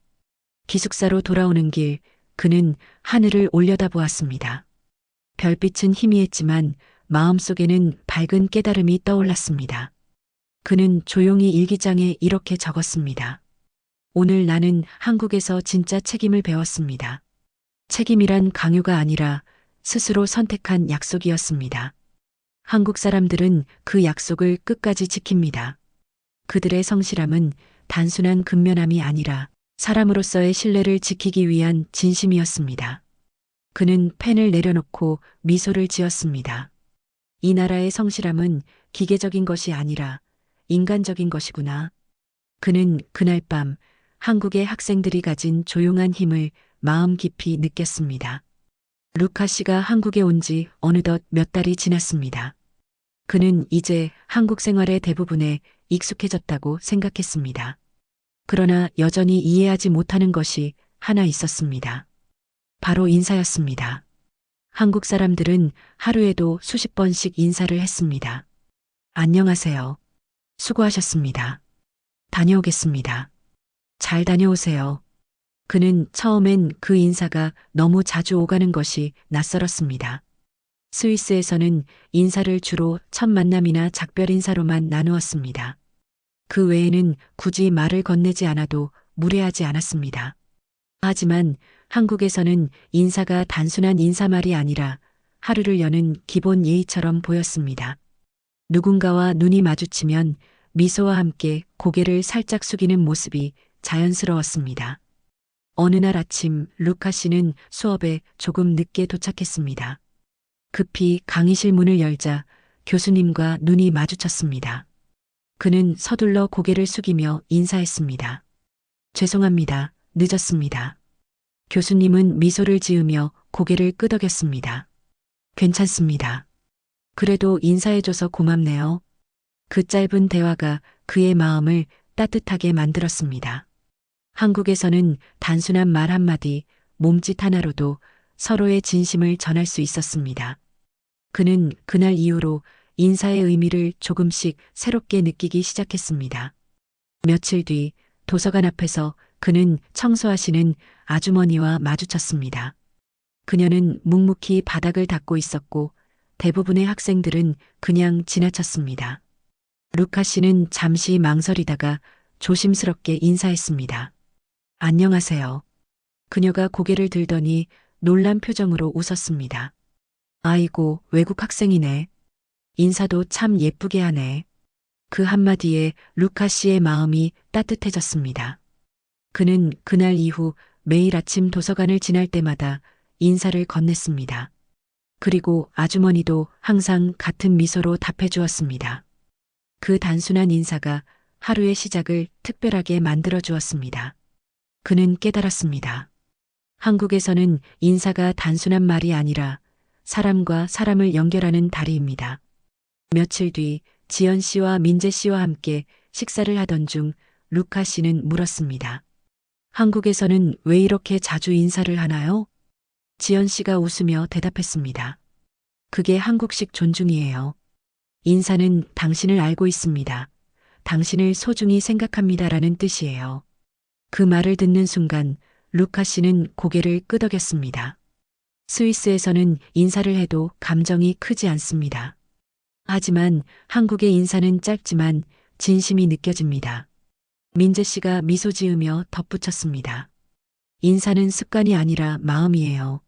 A: 기숙사로 돌아오는 길, 그는 하늘을 올려다보았습니다. 별빛은 희미했지만 마음속에는 밝은 깨달음이 떠올랐습니다. 그는 조용히 일기장에 이렇게 적었습니다. 오늘 나는 한국에서 진짜 책임을 배웠습니다. 책임이란 강요가 아니라 스스로 선택한 약속이었습니다. 한국 사람들은 그 약속을 끝까지 지킵니다. 그들의 성실함은 단순한 근면함이 아니라 사람으로서의 신뢰를 지키기 위한 진심이었습니다. 그는 펜을 내려놓고 미소를 지었습니다. 이 나라의 성실함은 기계적인 것이 아니라 인간적인 것이구나. 그는 그날 밤 한국의 학생들이 가진 조용한 힘을 마음 깊이 느꼈습니다. 루카 씨가 한국에 온 지 어느덧 몇 달이 지났습니다. 그는 이제 한국 생활의 대부분에 익숙해졌다고 생각했습니다. 그러나 여전히 이해하지 못하는 것이 하나 있었습니다. 바로 인사였습니다. 한국 사람들은 하루에도 수십 번씩 인사를 했습니다. 안녕하세요. 수고하셨습니다. 다녀오겠습니다. 잘 다녀오세요. 그는 처음엔 그 인사가 너무 자주 오가는 것이 낯설었습니다. 스위스에서는 인사를 주로 첫 만남이나 작별 인사로만 나누었습니다. 그 외에는 굳이 말을 건네지 않아도 무례하지 않았습니다. 하지만 한국에서는 인사가 단순한 인사말이 아니라 하루를 여는 기본 예의처럼 보였습니다. 누군가와 눈이 마주치면 미소와 함께 고개를 살짝 숙이는 모습이 자연스러웠습니다. 어느 날 아침 루카 씨는 수업에 조금 늦게 도착했습니다. 급히 강의실 문을 열자 교수님과 눈이 마주쳤습니다. 그는 서둘러 고개를 숙이며 인사했습니다. 죄송합니다. 늦었습니다. 교수님은 미소를 지으며 고개를 끄덕였습니다. 괜찮습니다. 그래도 인사해줘서 고맙네요. 그 짧은 대화가 그의 마음을 따뜻하게 만들었습니다. 한국에서는 단순한 말 한마디, 몸짓 하나로도 서로의 진심을 전할 수 있었습니다. 그는 그날 이후로 인사의 의미를 조금씩 새롭게 느끼기 시작했습니다. 며칠 뒤 도서관 앞에서 그는 청소하시는 아주머니와 마주쳤습니다. 그녀는 묵묵히 바닥을 닦고 있었고 대부분의 학생들은 그냥 지나쳤습니다. 루카 씨는 잠시 망설이다가 조심스럽게 인사했습니다. 안녕하세요. 그녀가 고개를 들더니 놀란 표정으로 웃었습니다. 아이고, 외국 학생이네. 인사도 참 예쁘게 하네. 그 한마디에 루카 씨의 마음이 따뜻해졌습니다. 그는 그날 이후 매일 아침 도서관을 지날 때마다 인사를 건넸습니다. 그리고 아주머니도 항상 같은 미소로 답해 주었습니다. 그 단순한 인사가 하루의 시작을 특별하게 만들어 주었습니다. 그는 깨달았습니다. 한국에서는 인사가 단순한 말이 아니라 사람과 사람을 연결하는 다리입니다. 며칠 뒤 지연 씨와 민재 씨와 함께 식사를 하던 중 루카 씨는 물었습니다. 한국에서는 왜 이렇게 자주 인사를 하나요? 지연 씨가 웃으며 대답했습니다. 그게 한국식 존중이에요. 인사는 당신을 알고 있습니다. 당신을 소중히 생각합니다라는 뜻이에요. 그 말을 듣는 순간 루카 씨는 고개를 끄덕였습니다. 스위스에서는 인사를 해도 감정이 크지 않습니다. 하지만 한국의 인사는 짧지만 진심이 느껴집니다. 민재 씨가 미소 지으며 덧붙였습니다. 인사는 습관이 아니라 마음이에요.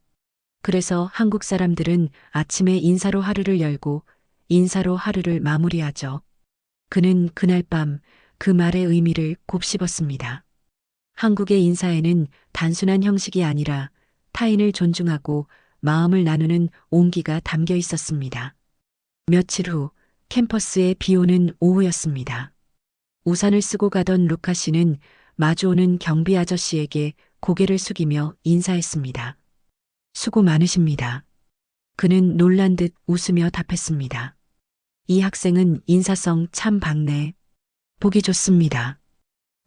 A: 그래서 한국 사람들은 아침에 인사로 하루를 열고 인사로 하루를 마무리하죠. 그는 그날 밤 그 말의 의미를 곱씹었습니다. 한국의 인사에는 단순한 형식이 아니라 타인을 존중하고 마음을 나누는 온기가 담겨 있었습니다. 며칠 후 캠퍼스에 비 오는 오후였습니다. 우산을 쓰고 가던 루카 씨는 마주오는 경비 아저씨에게 고개를 숙이며 인사했습니다. 수고 많으십니다. 그는 놀란 듯 웃으며 답했습니다. 이 학생은 인사성 참 밝네. 보기 좋습니다.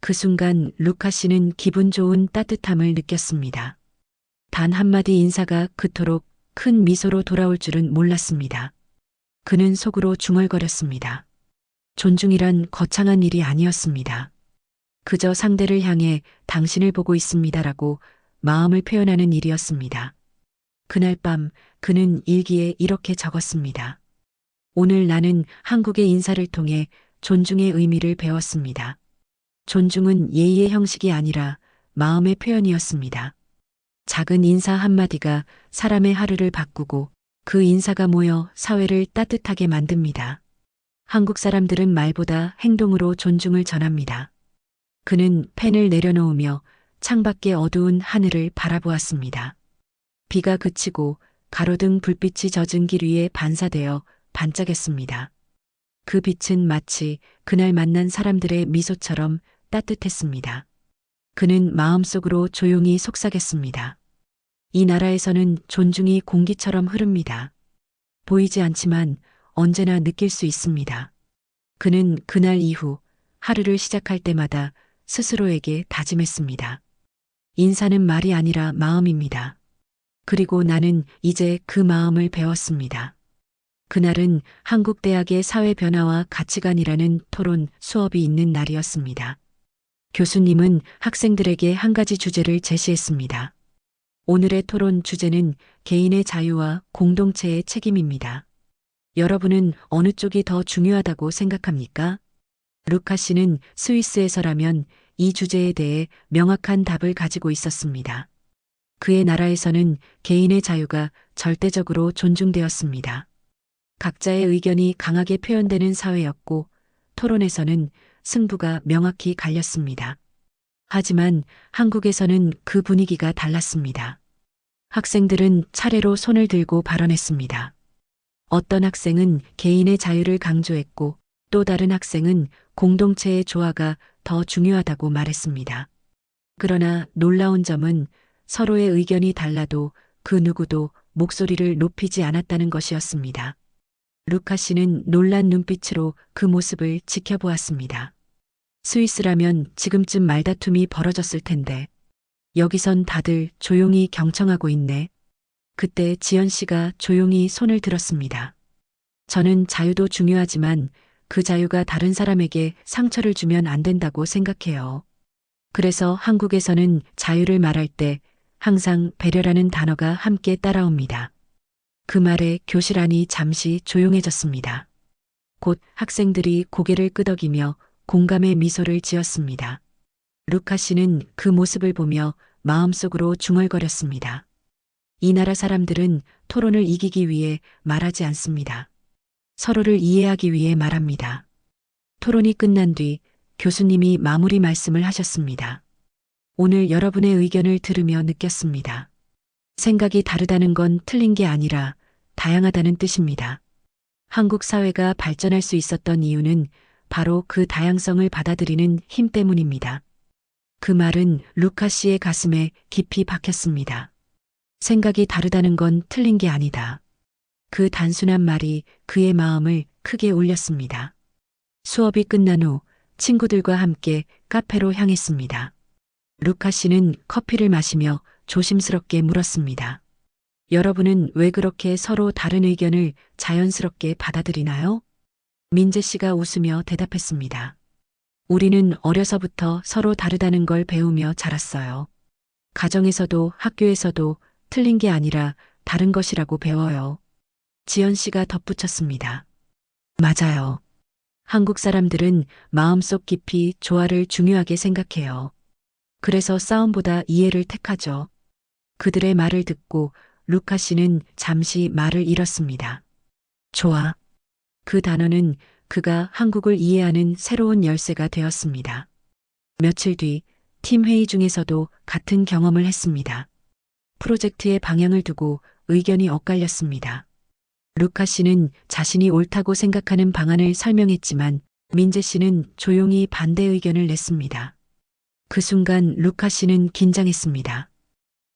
A: 그 순간 루카 씨는 기분 좋은 따뜻함을 느꼈습니다. 단 한마디 인사가 그토록 큰 미소로 돌아올 줄은 몰랐습니다. 그는 속으로 중얼거렸습니다. 존중이란 거창한 일이 아니었습니다. 그저 상대를 향해 당신을 보고 있습니다라고 마음을 표현하는 일이었습니다. 그날 밤 그는 일기에 이렇게 적었습니다. 오늘 나는 한국의 인사를 통해 존중의 의미를 배웠습니다. 존중은 예의의 형식이 아니라 마음의 표현이었습니다. 작은 인사 한마디가 사람의 하루를 바꾸고 그 인사가 모여 사회를 따뜻하게 만듭니다. 한국 사람들은 말보다 행동으로 존중을 전합니다. 그는 펜을 내려놓으며 창밖의 어두운 하늘을 바라보았습니다. 비가 그치고 가로등 불빛이 젖은 길 위에 반사되어 반짝였습니다. 그 빛은 마치 그날 만난 사람들의 미소처럼 따뜻했습니다. 그는 마음속으로 조용히 속삭였습니다. 이 나라에서는 존중이 공기처럼 흐릅니다. 보이지 않지만 언제나 느낄 수 있습니다. 그는 그날 이후 하루를 시작할 때마다 스스로에게 다짐했습니다. 인사는 말이 아니라 마음입니다. 그리고 나는 이제 그 마음을 배웠습니다. 그날은 한국대학의 사회 변화와 가치관이라는 토론 수업이 있는 날이었습니다. 교수님은 학생들에게 한 가지 주제를 제시했습니다. 오늘의 토론 주제는 개인의 자유와 공동체의 책임입니다. 여러분은 어느 쪽이 더 중요하다고 생각합니까? 루카 씨는 스위스에서라면 이 주제에 대해 명확한 답을 가지고 있었습니다. 그의 나라에서는 개인의 자유가 절대적으로 존중되었습니다. 각자의 의견이 강하게 표현되는 사회였고 토론에서는 승부가 명확히 갈렸습니다. 하지만 한국에서는 그 분위기가 달랐습니다. 학생들은 차례로 손을 들고 발언했습니다. 어떤 학생은 개인의 자유를 강조했고 또 다른 학생은 공동체의 조화가 더 중요하다고 말했습니다. 그러나 놀라운 점은 서로의 의견이 달라도 그 누구도 목소리를 높이지 않았다는 것이었습니다. 루카 씨는 놀란 눈빛으로 그 모습을 지켜보았습니다. 스위스라면 지금쯤 말다툼이 벌어졌을 텐데 여기선 다들 조용히 경청하고 있네. 그때 지연 씨가 조용히 손을 들었습니다. 저는 자유도 중요하지만 그 자유가 다른 사람에게 상처를 주면 안 된다고 생각해요. 그래서 한국에서는 자유를 말할 때 항상 배려라는 단어가 함께 따라옵니다. 그 말에 교실 안이 잠시 조용해졌습니다. 곧 학생들이 고개를 끄덕이며 공감의 미소를 지었습니다. 루카 씨는 그 모습을 보며 마음속으로 중얼거렸습니다. 이 나라 사람들은 토론을 이기기 위해 말하지 않습니다. 서로를 이해하기 위해 말합니다. 토론이 끝난 뒤 교수님이 마무리 말씀을 하셨습니다. 오늘 여러분의 의견을 들으며 느꼈습니다. 생각이 다르다는 건 틀린 게 아니라 다양하다는 뜻입니다. 한국 사회가 발전할 수 있었던 이유는 바로 그 다양성을 받아들이는 힘 때문입니다. 그 말은 루카 씨의 가슴에 깊이 박혔습니다. 생각이 다르다는 건 틀린 게 아니다. 그 단순한 말이 그의 마음을 크게 울렸습니다. 수업이 끝난 후 친구들과 함께 카페로 향했습니다. 루카 씨는 커피를 마시며 조심스럽게 물었습니다. 여러분은 왜 그렇게 서로 다른 의견을 자연스럽게 받아들이나요? 민재 씨가 웃으며 대답했습니다. 우리는 어려서부터 서로 다르다는 걸 배우며 자랐어요. 가정에서도 학교에서도 틀린 게 아니라 다른 것이라고 배워요. 지연 씨가 덧붙였습니다. 맞아요. 한국 사람들은 마음속 깊이 조화를 중요하게 생각해요. 그래서 싸움보다 이해를 택하죠. 그들의 말을 듣고 루카 씨는 잠시 말을 잃었습니다. 조화. 그 단어는 그가 한국을 이해하는 새로운 열쇠가 되었습니다. 며칠 뒤 팀 회의 중에서도 같은 경험을 했습니다. 프로젝트의 방향을 두고 의견이 엇갈렸습니다. 루카 씨는 자신이 옳다고 생각하는 방안을 설명했지만 민재 씨는 조용히 반대 의견을 냈습니다. 그 순간 루카 씨는 긴장했습니다.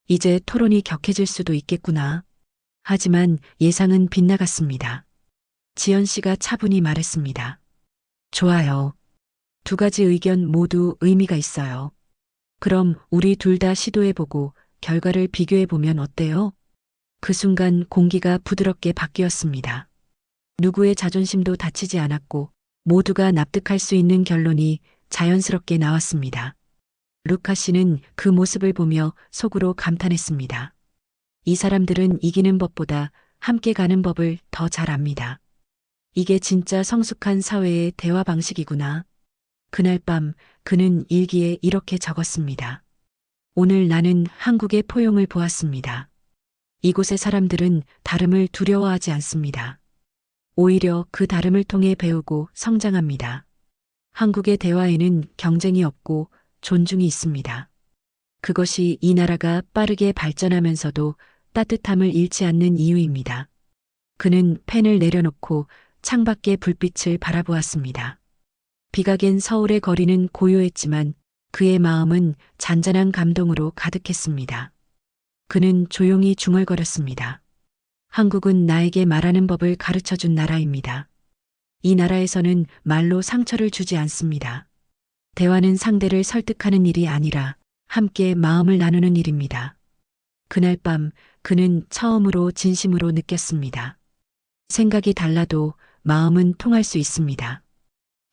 A: 이제 토론이 격해질 수도 있겠구나. 하지만 예상은 빗나갔습니다. 지연 씨가 차분히 말했습니다. 좋아요. 두 가지 의견 모두 의미가 있어요. 그럼 우리 둘 다 시도해보고 결과를 비교해보면 어때요? 그 순간 공기가 부드럽게 바뀌었습니다. 누구의 자존심도 다치지 않았고 모두가 납득할 수 있는 결론이 자연스럽게 나왔습니다. 루카 씨는 그 모습을 보며 속으로 감탄했습니다. 이 사람들은 이기는 법보다 함께 가는 법을 더 잘 압니다. 이게 진짜 성숙한 사회의 대화 방식이구나. 그날 밤 그는 일기에 이렇게 적었습니다. 오늘 나는 한국의 포용을 보았습니다. 이곳의 사람들은 다름을 두려워하지 않습니다. 오히려 그 다름을 통해 배우고 성장합니다. 한국의 대화에는 경쟁이 없고 존중이 있습니다. 그것이 이 나라가 빠르게 발전하면서도 따뜻함을 잃지 않는 이유입니다. 그는 펜을 내려놓고 창밖의 불빛을 바라보았습니다. 비가 갠 서울의 거리는 고요했지만 그의 마음은 잔잔한 감동으로 가득했습니다. 그는 조용히 중얼거렸습니다. 한국은 나에게 말하는 법을 가르쳐준 나라입니다. 이 나라에서는 말로 상처를 주지 않습니다. 대화는 상대를 설득하는 일이 아니라 함께 마음을 나누는 일입니다. 그날 밤 그는 처음으로 진심으로 느꼈습니다. 생각이 달라도 마음은 통할 수 있습니다.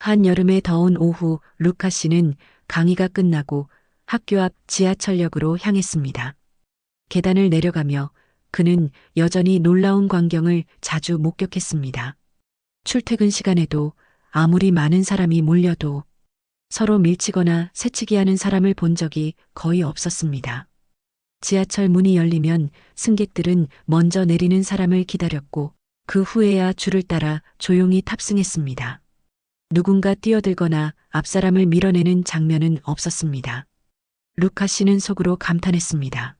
A: 한여름의 더운 오후 루카 씨는 강의가 끝나고 학교 앞 지하철역으로 향했습니다. 계단을 내려가며 그는 여전히 놀라운 광경을 자주 목격했습니다. 출퇴근 시간에도 아무리 많은 사람이 몰려도 서로 밀치거나 새치기하는 사람을 본 적이 거의 없었습니다. 지하철 문이 열리면 승객들은 먼저 내리는 사람을 기다렸고 그 후에야 줄을 따라 조용히 탑승했습니다. 누군가 뛰어들거나 앞사람을 밀어내는 장면은 없었습니다. 루카 씨는 속으로 감탄했습니다.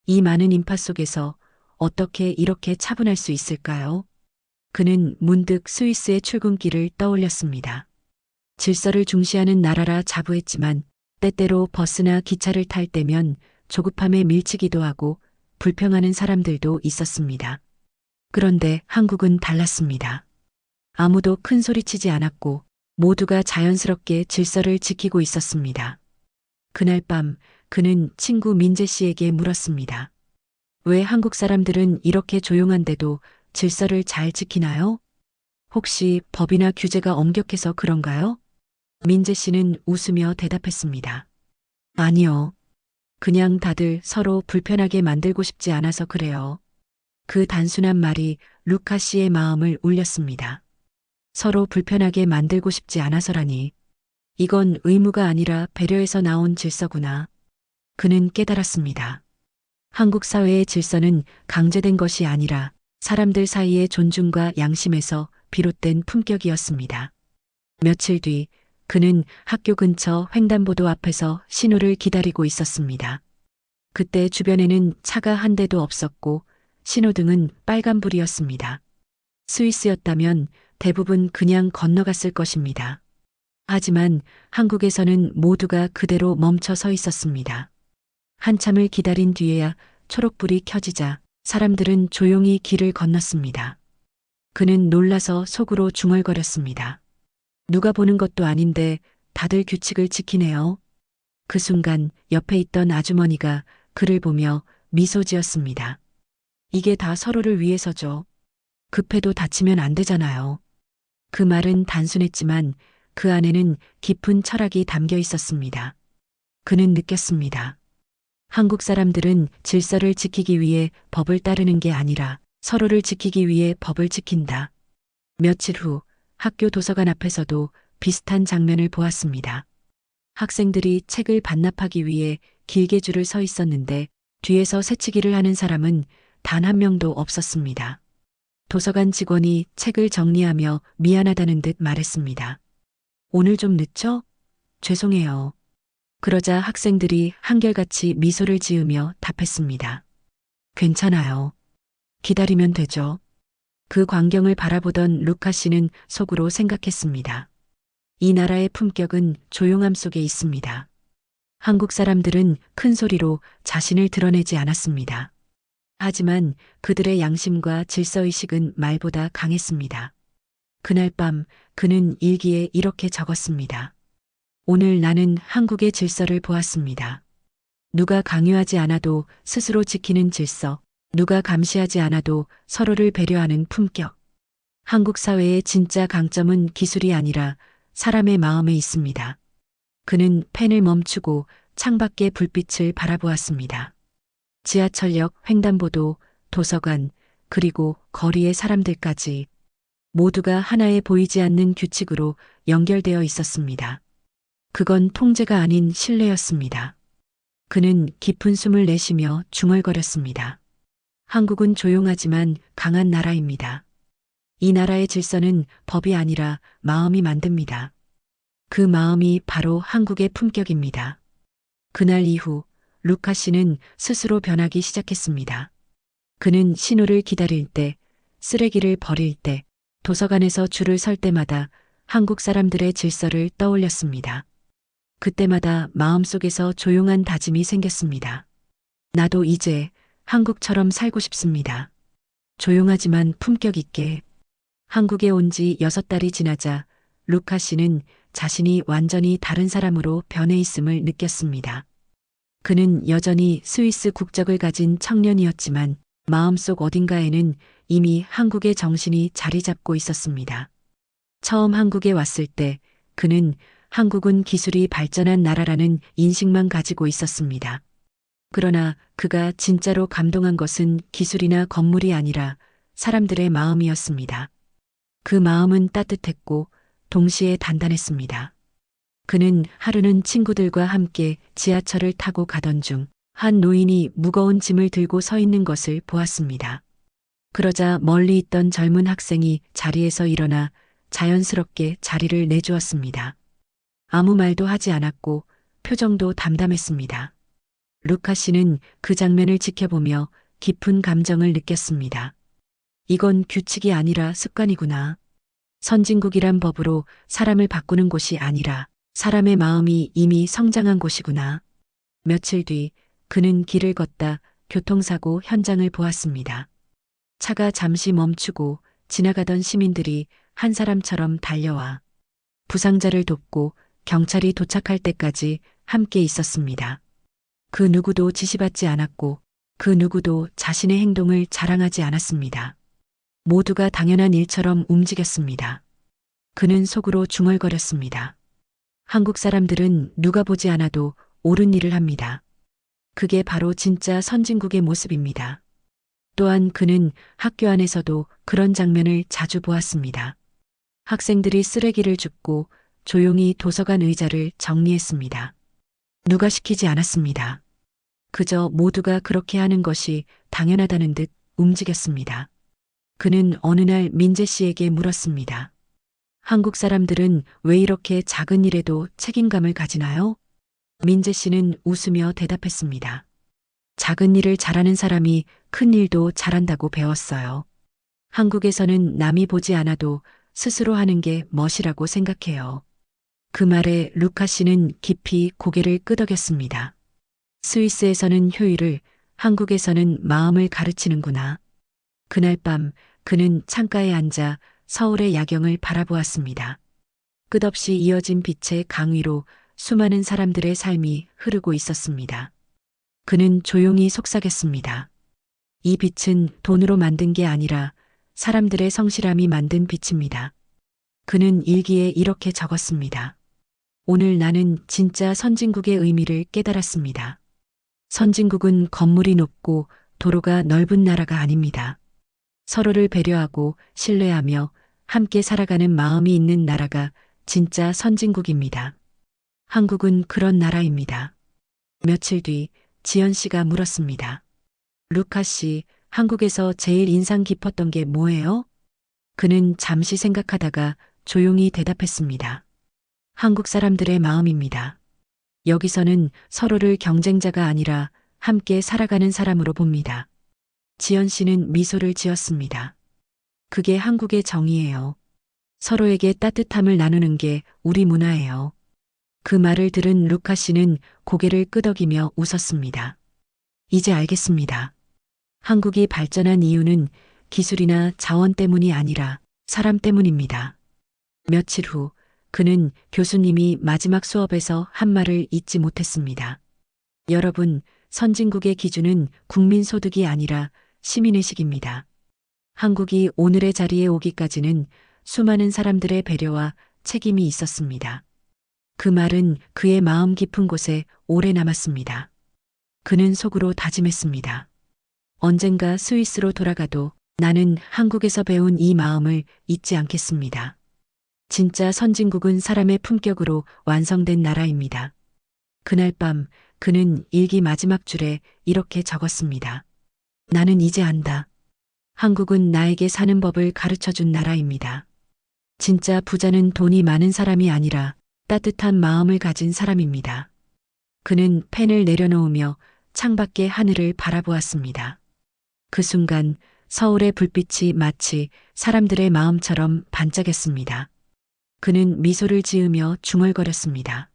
A: 이 많은 인파 속에서 어떻게 이렇게 차분할 수 있을까요? 그는 문득 스위스의 출근길을 떠올렸습니다. 질서를 중시하는 나라라 자부했지만 때때로 버스나 기차를 탈 때면 조급함에 밀치기도 하고 불평하는 사람들도 있었습니다. 그런데 한국은 달랐습니다. 아무도 큰 소리치지 않았고 모두가 자연스럽게 질서를 지키고 있었습니다. 그날 밤 그는 친구 민재 씨에게 물었습니다. 왜 한국 사람들은 이렇게 조용한데도 질서를 잘 지키나요? 혹시 법이나 규제가 엄격해서 그런가요? 민재 씨는 웃으며 대답했습니다. 아니요. 그냥 다들 서로 불편하게 만들고 싶지 않아서 그래요. 그 단순한 말이 루카 씨의 마음을 울렸습니다. 서로 불편하게 만들고 싶지 않아서라니. 이건 의무가 아니라 배려에서 나온 질서구나. 그는 깨달았습니다. 한국 사회의 질서는 강제된 것이 아니라 사람들 사이의 존중과 양심에서 비롯된 품격이었습니다. 며칠 뒤 그는 학교 근처 횡단보도 앞에서 신호를 기다리고 있었습니다. 그때 주변에는 차가 한 대도 없었고 신호등은 빨간불이었습니다. 스위스였다면 대부분 그냥 건너갔을 것입니다. 하지만 한국에서는 모두가 그대로 멈춰 서 있었습니다. 한참을 기다린 뒤에야 초록불이 켜지자 사람들은 조용히 길을 건넜습니다. 그는 놀라서 속으로 중얼거렸습니다. 누가 보는 것도 아닌데 다들 규칙을 지키네요. 그 순간 옆에 있던 아주머니가 그를 보며 미소 지었습니다. 이게 다 서로를 위해서죠. 급해도 다치면 안 되잖아요. 그 말은 단순했지만 그 안에는 깊은 철학이 담겨 있었습니다. 그는 느꼈습니다. 한국 사람들은 질서를 지키기 위해 법을 따르는 게 아니라 서로를 지키기 위해 법을 지킨다. 며칠 후 학교 도서관 앞에서도 비슷한 장면을 보았습니다. 학생들이 책을 반납하기 위해 길게 줄을 서 있었는데 뒤에서 새치기를 하는 사람은 단 한 명도 없었습니다. 도서관 직원이 책을 정리하며 미안하다는 듯 말했습니다. 오늘 좀 늦죠? 죄송해요. 그러자 학생들이 한결같이 미소를 지으며 답했습니다. 괜찮아요. 기다리면 되죠. 그 광경을 바라보던 루카 씨는 속으로 생각했습니다. 이 나라의 품격은 조용함 속에 있습니다. 한국 사람들은 큰 소리로 자신을 드러내지 않았습니다. 하지만 그들의 양심과 질서의식은 말보다 강했습니다. 그날 밤 그는 일기에 이렇게 적었습니다. 오늘 나는 한국의 질서를 보았습니다. 누가 강요하지 않아도 스스로 지키는 질서, 누가 감시하지 않아도 서로를 배려하는 품격. 한국 사회의 진짜 강점은 기술이 아니라 사람의 마음에 있습니다. 그는 펜을 멈추고 창밖의 불빛을 바라보았습니다. 지하철역, 횡단보도, 도서관, 그리고 거리의 사람들까지 모두가 하나의 보이지 않는 규칙으로 연결되어 있었습니다. 그건 통제가 아닌 신뢰였습니다. 그는 깊은 숨을 내쉬며 중얼거렸습니다. 한국은 조용하지만 강한 나라입니다. 이 나라의 질서는 법이 아니라 마음이 만듭니다. 그 마음이 바로 한국의 품격입니다. 그날 이후 루카 씨는 스스로 변하기 시작했습니다. 그는 신호를 기다릴 때, 쓰레기를 버릴 때, 도서관에서 줄을 설 때마다 한국 사람들의 질서를 떠올렸습니다. 그때마다 마음속에서 조용한 다짐이 생겼습니다. 나도 이제 한국처럼 살고 싶습니다. 조용하지만 품격 있게. 한국에 온 지 6달이 지나자 루카 씨는 자신이 완전히 다른 사람으로 변해 있음을 느꼈습니다. 그는 여전히 스위스 국적을 가진 청년이었지만 마음속 어딘가에는 이미 한국의 정신이 자리 잡고 있었습니다. 처음 한국에 왔을 때 그는 한국은 기술이 발전한 나라라는 인식만 가지고 있었습니다. 그러나 그가 진짜로 감동한 것은 기술이나 건물이 아니라 사람들의 마음이었습니다. 그 마음은 따뜻했고 동시에 단단했습니다. 그는 하루는 친구들과 함께 지하철을 타고 가던 중 한 노인이 무거운 짐을 들고 서 있는 것을 보았습니다. 그러자 멀리 있던 젊은 학생이 자리에서 일어나 자연스럽게 자리를 내주었습니다. 아무 말도 하지 않았고 표정도 담담했습니다. 루카 씨는 그 장면을 지켜보며 깊은 감정을 느꼈습니다. 이건 규칙이 아니라 습관이구나. 선진국이란 법으로 사람을 바꾸는 곳이 아니라 사람의 마음이 이미 성장한 곳이구나. 며칠 뒤 그는 길을 걷다 교통사고 현장을 보았습니다. 차가 잠시 멈추고 지나가던 시민들이 한 사람처럼 달려와 부상자를 돕고 경찰이 도착할 때까지 함께 있었습니다. 그 누구도 지시받지 않았고 그 누구도 자신의 행동을 자랑하지 않았습니다. 모두가 당연한 일처럼 움직였습니다. 그는 속으로 중얼거렸습니다. 한국 사람들은 누가 보지 않아도 옳은 일을 합니다. 그게 바로 진짜 선진국의 모습입니다. 또한 그는 학교 안에서도 그런 장면을 자주 보았습니다. 학생들이 쓰레기를 줍고 조용히 도서관 의자를 정리했습니다. 누가 시키지 않았습니다. 그저 모두가 그렇게 하는 것이 당연하다는 듯 움직였습니다. 그는 어느 날 민재 씨에게 물었습니다. 한국 사람들은 왜 이렇게 작은 일에도 책임감을 가지나요? 민재 씨는 웃으며 대답했습니다. 작은 일을 잘하는 사람이 큰 일도 잘한다고 배웠어요. 한국에서는 남이 보지 않아도 스스로 하는 게 멋이라고 생각해요. 그 말에 루카 씨는 깊이 고개를 끄덕였습니다. 스위스에서는 효율을, 한국에서는 마음을 가르치는구나. 그날 밤 그는 창가에 앉아 서울의 야경을 바라보았습니다. 끝없이 이어진 빛의 강 위로 수많은 사람들의 삶이 흐르고 있었습니다. 그는 조용히 속삭였습니다. 이 빛은 돈으로 만든 게 아니라 사람들의 성실함이 만든 빛입니다. 그는 일기에 이렇게 적었습니다. 오늘 나는 진짜 선진국의 의미를 깨달았습니다. 선진국은 건물이 높고 도로가 넓은 나라가 아닙니다. 서로를 배려하고 신뢰하며 함께 살아가는 마음이 있는 나라가 진짜 선진국입니다. 한국은 그런 나라입니다. 며칠 뒤 지연 씨가 물었습니다. 루카 씨, 한국에서 제일 인상 깊었던 게 뭐예요? 그는 잠시 생각하다가 조용히 대답했습니다. 한국 사람들의 마음입니다. 여기서는 서로를 경쟁자가 아니라 함께 살아가는 사람으로 봅니다. 지연 씨는 미소를 지었습니다. 그게 한국의 정의예요. 서로에게 따뜻함을 나누는 게 우리 문화예요. 그 말을 들은 루카 씨는 고개를 끄덕이며 웃었습니다. 이제 알겠습니다. 한국이 발전한 이유는 기술이나 자원 때문이 아니라 사람 때문입니다. 며칠 후 그는 교수님이 마지막 수업에서 한 말을 잊지 못했습니다. 여러분, 선진국의 기준은 국민소득이 아니라 시민의식입니다. 한국이 오늘의 자리에 오기까지는 수많은 사람들의 배려와 책임이 있었습니다. 그 말은 그의 마음 깊은 곳에 오래 남았습니다. 그는 속으로 다짐했습니다. 언젠가 스위스로 돌아가도 나는 한국에서 배운 이 마음을 잊지 않겠습니다. 진짜 선진국은 사람의 품격으로 완성된 나라입니다. 그날 밤 그는 일기 마지막 줄에 이렇게 적었습니다. 나는 이제 안다. 한국은 나에게 사는 법을 가르쳐준 나라입니다. 진짜 부자는 돈이 많은 사람이 아니라 따뜻한 마음을 가진 사람입니다. 그는 펜을 내려놓으며 창밖의 하늘을 바라보았습니다. 그 순간 서울의 불빛이 마치 사람들의 마음처럼 반짝였습니다. 그는 미소를 지으며 중얼거렸습니다.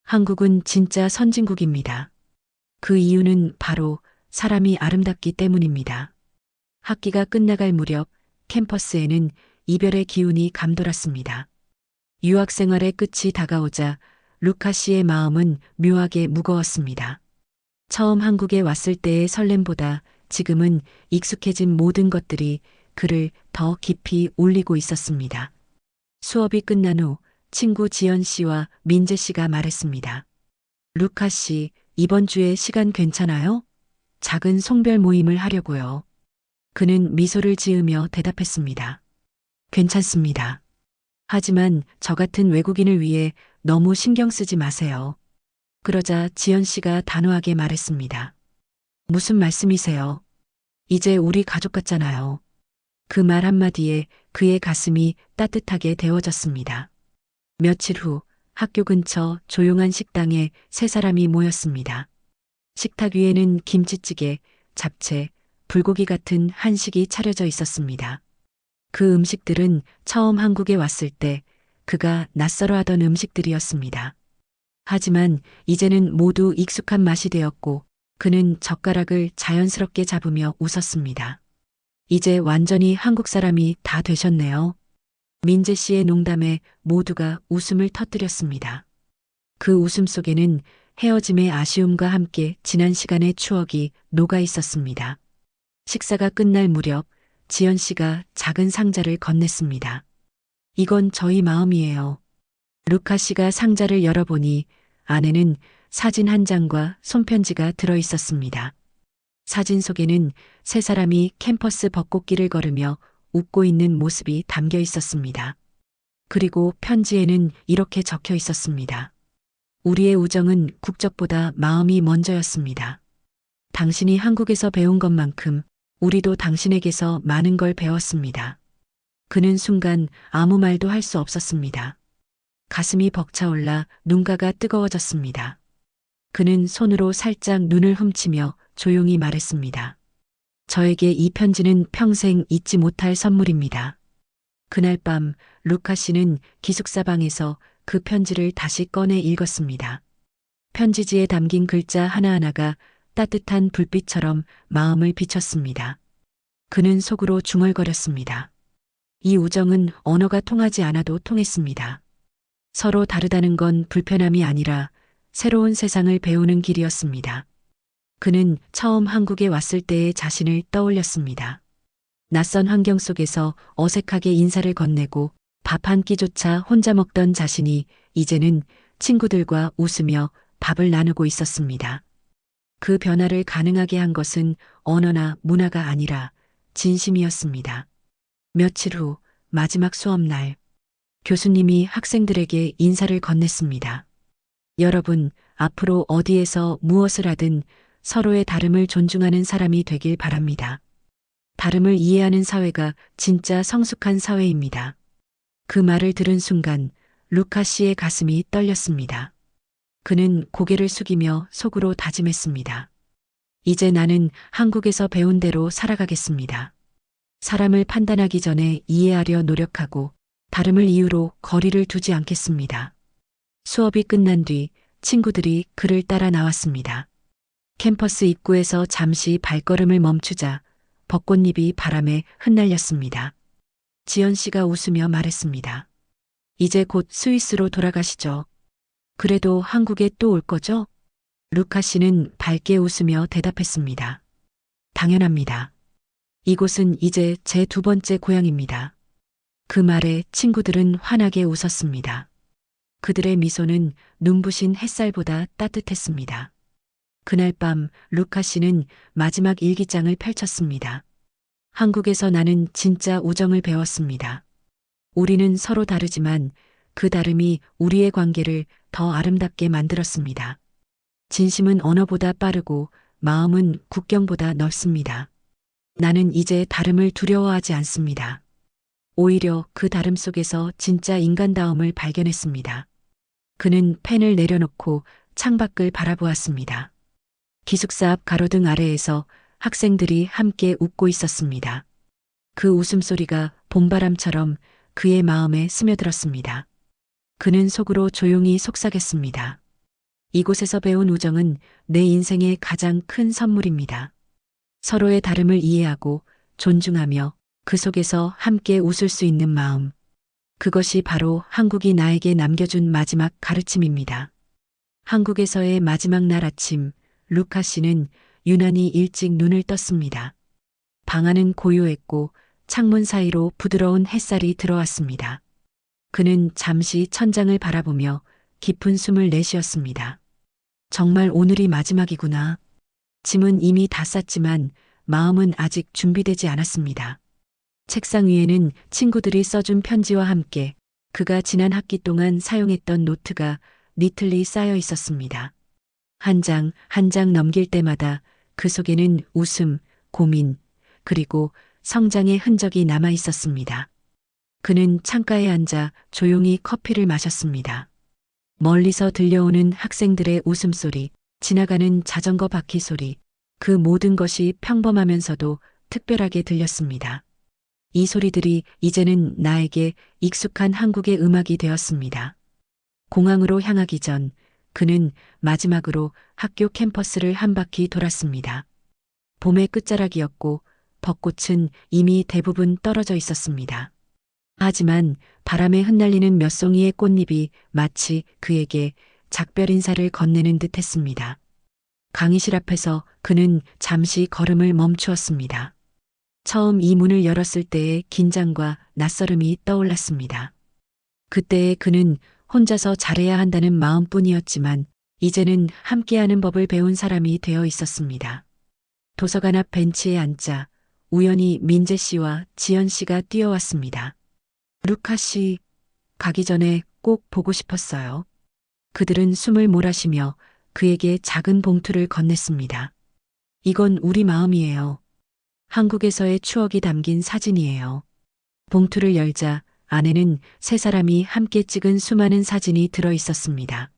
A: 한국은 진짜 선진국입니다. 그 이유는 바로 사람이 아름답기 때문입니다. 학기가 끝나갈 무렵 캠퍼스에는 이별의 기운이 감돌았습니다. 유학 생활의 끝이 다가오자 루카 씨의 마음은 묘하게 무거웠습니다. 처음 한국에 왔을 때의 설렘보다 지금은 익숙해진 모든 것들이 그를 더 깊이 울리고 있었습니다. 수업이 끝난 후 친구 지연 씨와 민재 씨가 말했습니다. 루카 씨, 이번 주에 시간 괜찮아요? 작은 송별 모임을 하려고요. 그는 미소를 지으며 대답했습니다. 괜찮습니다. 하지만 저 같은 외국인을 위해 너무 신경 쓰지 마세요. 그러자 지연 씨가 단호하게 말했습니다. 무슨 말씀이세요? 이제 우리 가족 같잖아요. 그 말 한마디에 그의 가슴이 따뜻하게 데워졌습니다. 며칠 후 학교 근처 조용한 식당에 세 사람이 모였습니다. 식탁 위에는 김치찌개, 잡채, 불고기 같은 한식이 차려져 있었습니다. 그 음식들은 처음 한국에 왔을 때 그가 낯설어 하던 음식들이었습니다. 하지만 이제는 모두 익숙한 맛이 되었고 그는 젓가락을 자연스럽게 잡으며 웃었습니다. 이제 완전히 한국 사람이 다 되셨네요. 민재 씨의 농담에 모두가 웃음을 터뜨렸습니다. 그 웃음 속에는 헤어짐의 아쉬움과 함께 지난 시간의 추억이 녹아 있었습니다. 식사가 끝날 무렵 지연 씨가 작은 상자를 건넸습니다. 이건 저희 마음이에요. 루카 씨가 상자를 열어보니 안에는 사진 한 장과 손편지가 들어 있었습니다. 사진 속에는 세 사람이 캠퍼스 벚꽃길을 걸으며 웃고 있는 모습이 담겨 있었습니다. 그리고 편지에는 이렇게 적혀 있었습니다. 우리의 우정은 국적보다 마음이 먼저였습니다. 당신이 한국에서 배운 것만큼 우리도 당신에게서 많은 걸 배웠습니다. 그는 순간 아무 말도 할 수 없었습니다. 가슴이 벅차올라 눈가가 뜨거워졌습니다. 그는 손으로 살짝 눈을 훔치며 조용히 말했습니다. 저에게 이 편지는 평생 잊지 못할 선물입니다. 그날 밤 루카 씨는 기숙사 방에서 그 편지를 다시 꺼내 읽었습니다. 편지지에 담긴 글자 하나하나가 따뜻한 불빛처럼 마음을 비쳤습니다. 그는 속으로 중얼거렸습니다. 이 우정은 언어가 통하지 않아도 통했습니다. 서로 다르다는 건 불편함이 아니라 새로운 세상을 배우는 길이었습니다. 그는 처음 한국에 왔을 때의 자신을 떠올렸습니다. 낯선 환경 속에서 어색하게 인사를 건네고 밥 한 끼조차 혼자 먹던 자신이 이제는 친구들과 웃으며 밥을 나누고 있었습니다. 그 변화를 가능하게 한 것은 언어나 문화가 아니라 진심이었습니다. 며칠 후 마지막 수업날 교수님이 학생들에게 인사를 건넸습니다. 여러분, 앞으로 어디에서 무엇을 하든 서로의 다름을 존중하는 사람이 되길 바랍니다. 다름을 이해하는 사회가 진짜 성숙한 사회입니다. 그 말을 들은 순간 루카 씨의 가슴이 떨렸습니다. 그는 고개를 숙이며 속으로 다짐했습니다. 이제 나는 한국에서 배운 대로 살아가겠습니다. 사람을 판단하기 전에 이해하려 노력하고 다름을 이유로 거리를 두지 않겠습니다. 수업이 끝난 뒤 친구들이 그를 따라 나왔습니다. 캠퍼스 입구에서 잠시 발걸음을 멈추자 벚꽃잎이 바람에 흩날렸습니다. 지연 씨가 웃으며 말했습니다. 이제 곧 스위스로 돌아가시죠. 그래도 한국에 또 올 거죠? 루카 씨는 밝게 웃으며 대답했습니다. 당연합니다. 이곳은 이제 제 두 번째 고향입니다. 그 말에 친구들은 환하게 웃었습니다. 그들의 미소는 눈부신 햇살보다 따뜻했습니다. 그날 밤 루카 씨는 마지막 일기장을 펼쳤습니다. 한국에서 나는 진짜 우정을 배웠습니다. 우리는 서로 다르지만 그 다름이 우리의 관계를 더 아름답게 만들었습니다. 진심은 언어보다 빠르고 마음은 국경보다 넓습니다. 나는 이제 다름을 두려워하지 않습니다. 오히려 그 다름 속에서 진짜 인간다움을 발견했습니다. 그는 펜을 내려놓고 창밖을 바라보았습니다. 기숙사 앞 가로등 아래에서 학생들이 함께 웃고 있었습니다. 그 웃음소리가 봄바람처럼 그의 마음에 스며들었습니다. 그는 속으로 조용히 속삭였습니다. 이곳에서 배운 우정은 내 인생의 가장 큰 선물입니다. 서로의 다름을 이해하고 존중하며 그 속에서 함께 웃을 수 있는 마음. 그것이 바로 한국이 나에게 남겨준 마지막 가르침입니다. 한국에서의 마지막 날 아침, 루카 씨는 유난히 일찍 눈을 떴습니다. 방 안은 고요했고 창문 사이로 부드러운 햇살이 들어왔습니다. 그는 잠시 천장을 바라보며 깊은 숨을 내쉬었습니다. 정말 오늘이 마지막이구나. 짐은 이미 다 쌌지만 마음은 아직 준비되지 않았습니다. 책상 위에는 친구들이 써준 편지와 함께 그가 지난 학기 동안 사용했던 노트가 니틀리 쌓여 있었습니다. 한 장 한 장 넘길 때마다 그 속에는 웃음, 고민, 그리고 성장의 흔적이 남아 있었습니다. 그는 창가에 앉아 조용히 커피를 마셨습니다. 멀리서 들려오는 학생들의 웃음소리, 지나가는 자전거 바퀴 소리, 그 모든 것이 평범하면서도 특별하게 들렸습니다. 이 소리들이 이제는 나에게 익숙한 한국의 음악이 되었습니다. 공항으로 향하기 전 그는 마지막으로 학교 캠퍼스를 한 바퀴 돌았습니다. 봄의 끝자락이었고 벚꽃은 이미 대부분 떨어져 있었습니다. 하지만 바람에 흩날리는 몇 송이의 꽃잎이 마치 그에게 작별 인사를 건네는 듯 했습니다. 강의실 앞에서 그는 잠시 걸음을 멈추었습니다. 처음 이 문을 열었을 때의 긴장과 낯설음이 떠올랐습니다. 그때의 그는 혼자서 잘해야 한다는 마음뿐이었지만 이제는 함께하는 법을 배운 사람이 되어 있었습니다. 도서관 앞 벤치에 앉자 우연히 민재 씨와 지연 씨가 뛰어왔습니다. 루카 씨, 가기 전에 꼭 보고 싶었어요. 그들은 숨을 몰아쉬며 그에게 작은 봉투를 건넸습니다. 이건 우리 마음이에요. 한국에서의 추억이 담긴 사진이에요. 봉투를 열자 안에는 세 사람이 함께 찍은 수많은 사진이 들어 있었습니다.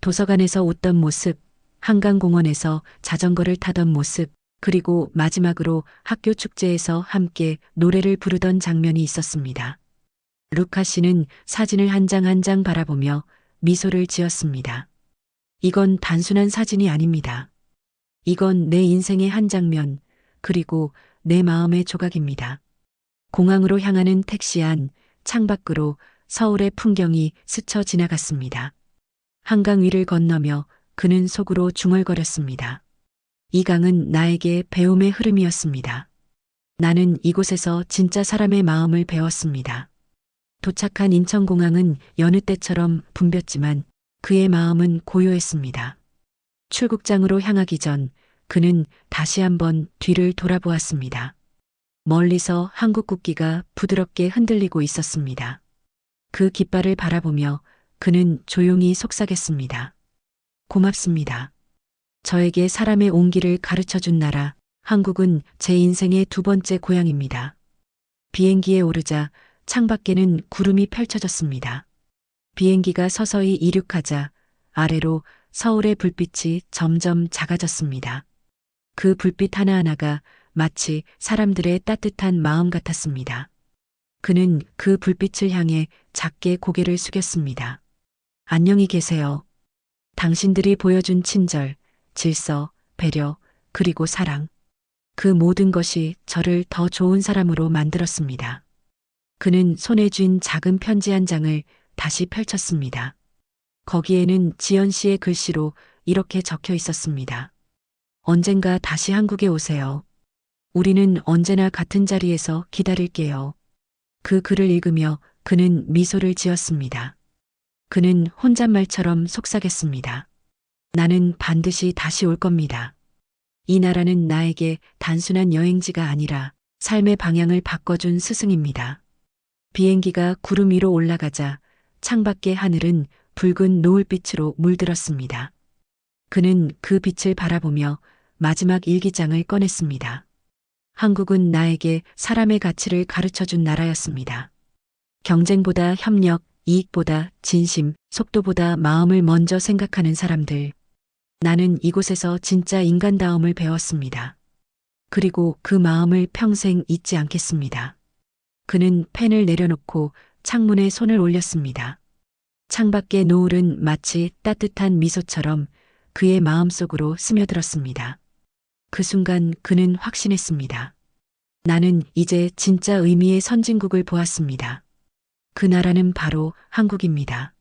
A: 도서관에서 웃던 모습, 한강공원에서 자전거를 타던 모습, 그리고 마지막으로 학교 축제에서 함께 노래를 부르던 장면이 있었습니다. 루카 씨는 사진을 한 장 한 장 바라보며 미소를 지었습니다. 이건 단순한 사진이 아닙니다. 이건 내 인생의 한 장면, 그리고 내 마음의 조각입니다. 공항으로 향하는 택시 안, 창밖으로 서울의 풍경이 스쳐 지나갔습니다. 한강 위를 건너며 그는 속으로 중얼거렸습니다. 이 강은 나에게 배움의 흐름이었습니다. 나는 이곳에서 진짜 사람의 마음을 배웠습니다. 도착한 인천공항은 여느 때처럼 붐볐지만 그의 마음은 고요했습니다. 출국장으로 향하기 전 그는 다시 한번 뒤를 돌아보았습니다. 멀리서 한국 국기가 부드럽게 흔들리고 있었습니다. 그 깃발을 바라보며 그는 조용히 속삭였습니다. 고맙습니다. 저에게 사람의 온기를 가르쳐준 나라, 한국은 제 인생의 두 번째 고향입니다. 비행기에 오르자 창밖에는 구름이 펼쳐졌습니다. 비행기가 서서히 이륙하자 아래로 서울의 불빛이 점점 작아졌습니다. 그 불빛 하나하나가 마치 사람들의 따뜻한 마음 같았습니다. 그는 그 불빛을 향해 작게 고개를 숙였습니다. 안녕히 계세요. 당신들이 보여준 친절, 질서, 배려, 그리고 사랑. 그 모든 것이 저를 더 좋은 사람으로 만들었습니다. 그는 손에 쥔 작은 편지 한 장을 다시 펼쳤습니다. 거기에는 지연 씨의 글씨로 이렇게 적혀 있었습니다. 언젠가 다시 한국에 오세요. 우리는 언제나 같은 자리에서 기다릴게요. 그 글을 읽으며 그는 미소를 지었습니다. 그는 혼잣말처럼 속삭였습니다. 나는 반드시 다시 올 겁니다. 이 나라는 나에게 단순한 여행지가 아니라 삶의 방향을 바꿔준 스승입니다. 비행기가 구름 위로 올라가자 창밖의 하늘은 붉은 노을빛으로 물들었습니다. 그는 그 빛을 바라보며 마지막 일기장을 꺼냈습니다. 한국은 나에게 사람의 가치를 가르쳐준 나라였습니다. 경쟁보다 협력, 이익보다 진심, 속도보다 마음을 먼저 생각하는 사람들. 나는 이곳에서 진짜 인간다움을 배웠습니다. 그리고 그 마음을 평생 잊지 않겠습니다. 그는 펜을 내려놓고 창문에 손을 올렸습니다. 창밖의 노을은 마치 따뜻한 미소처럼 그의 마음속으로 스며들었습니다. 그 순간 그는 확신했습니다. 나는 이제 진짜 의미의 선진국을 보았습니다. 그 나라는 바로 한국입니다.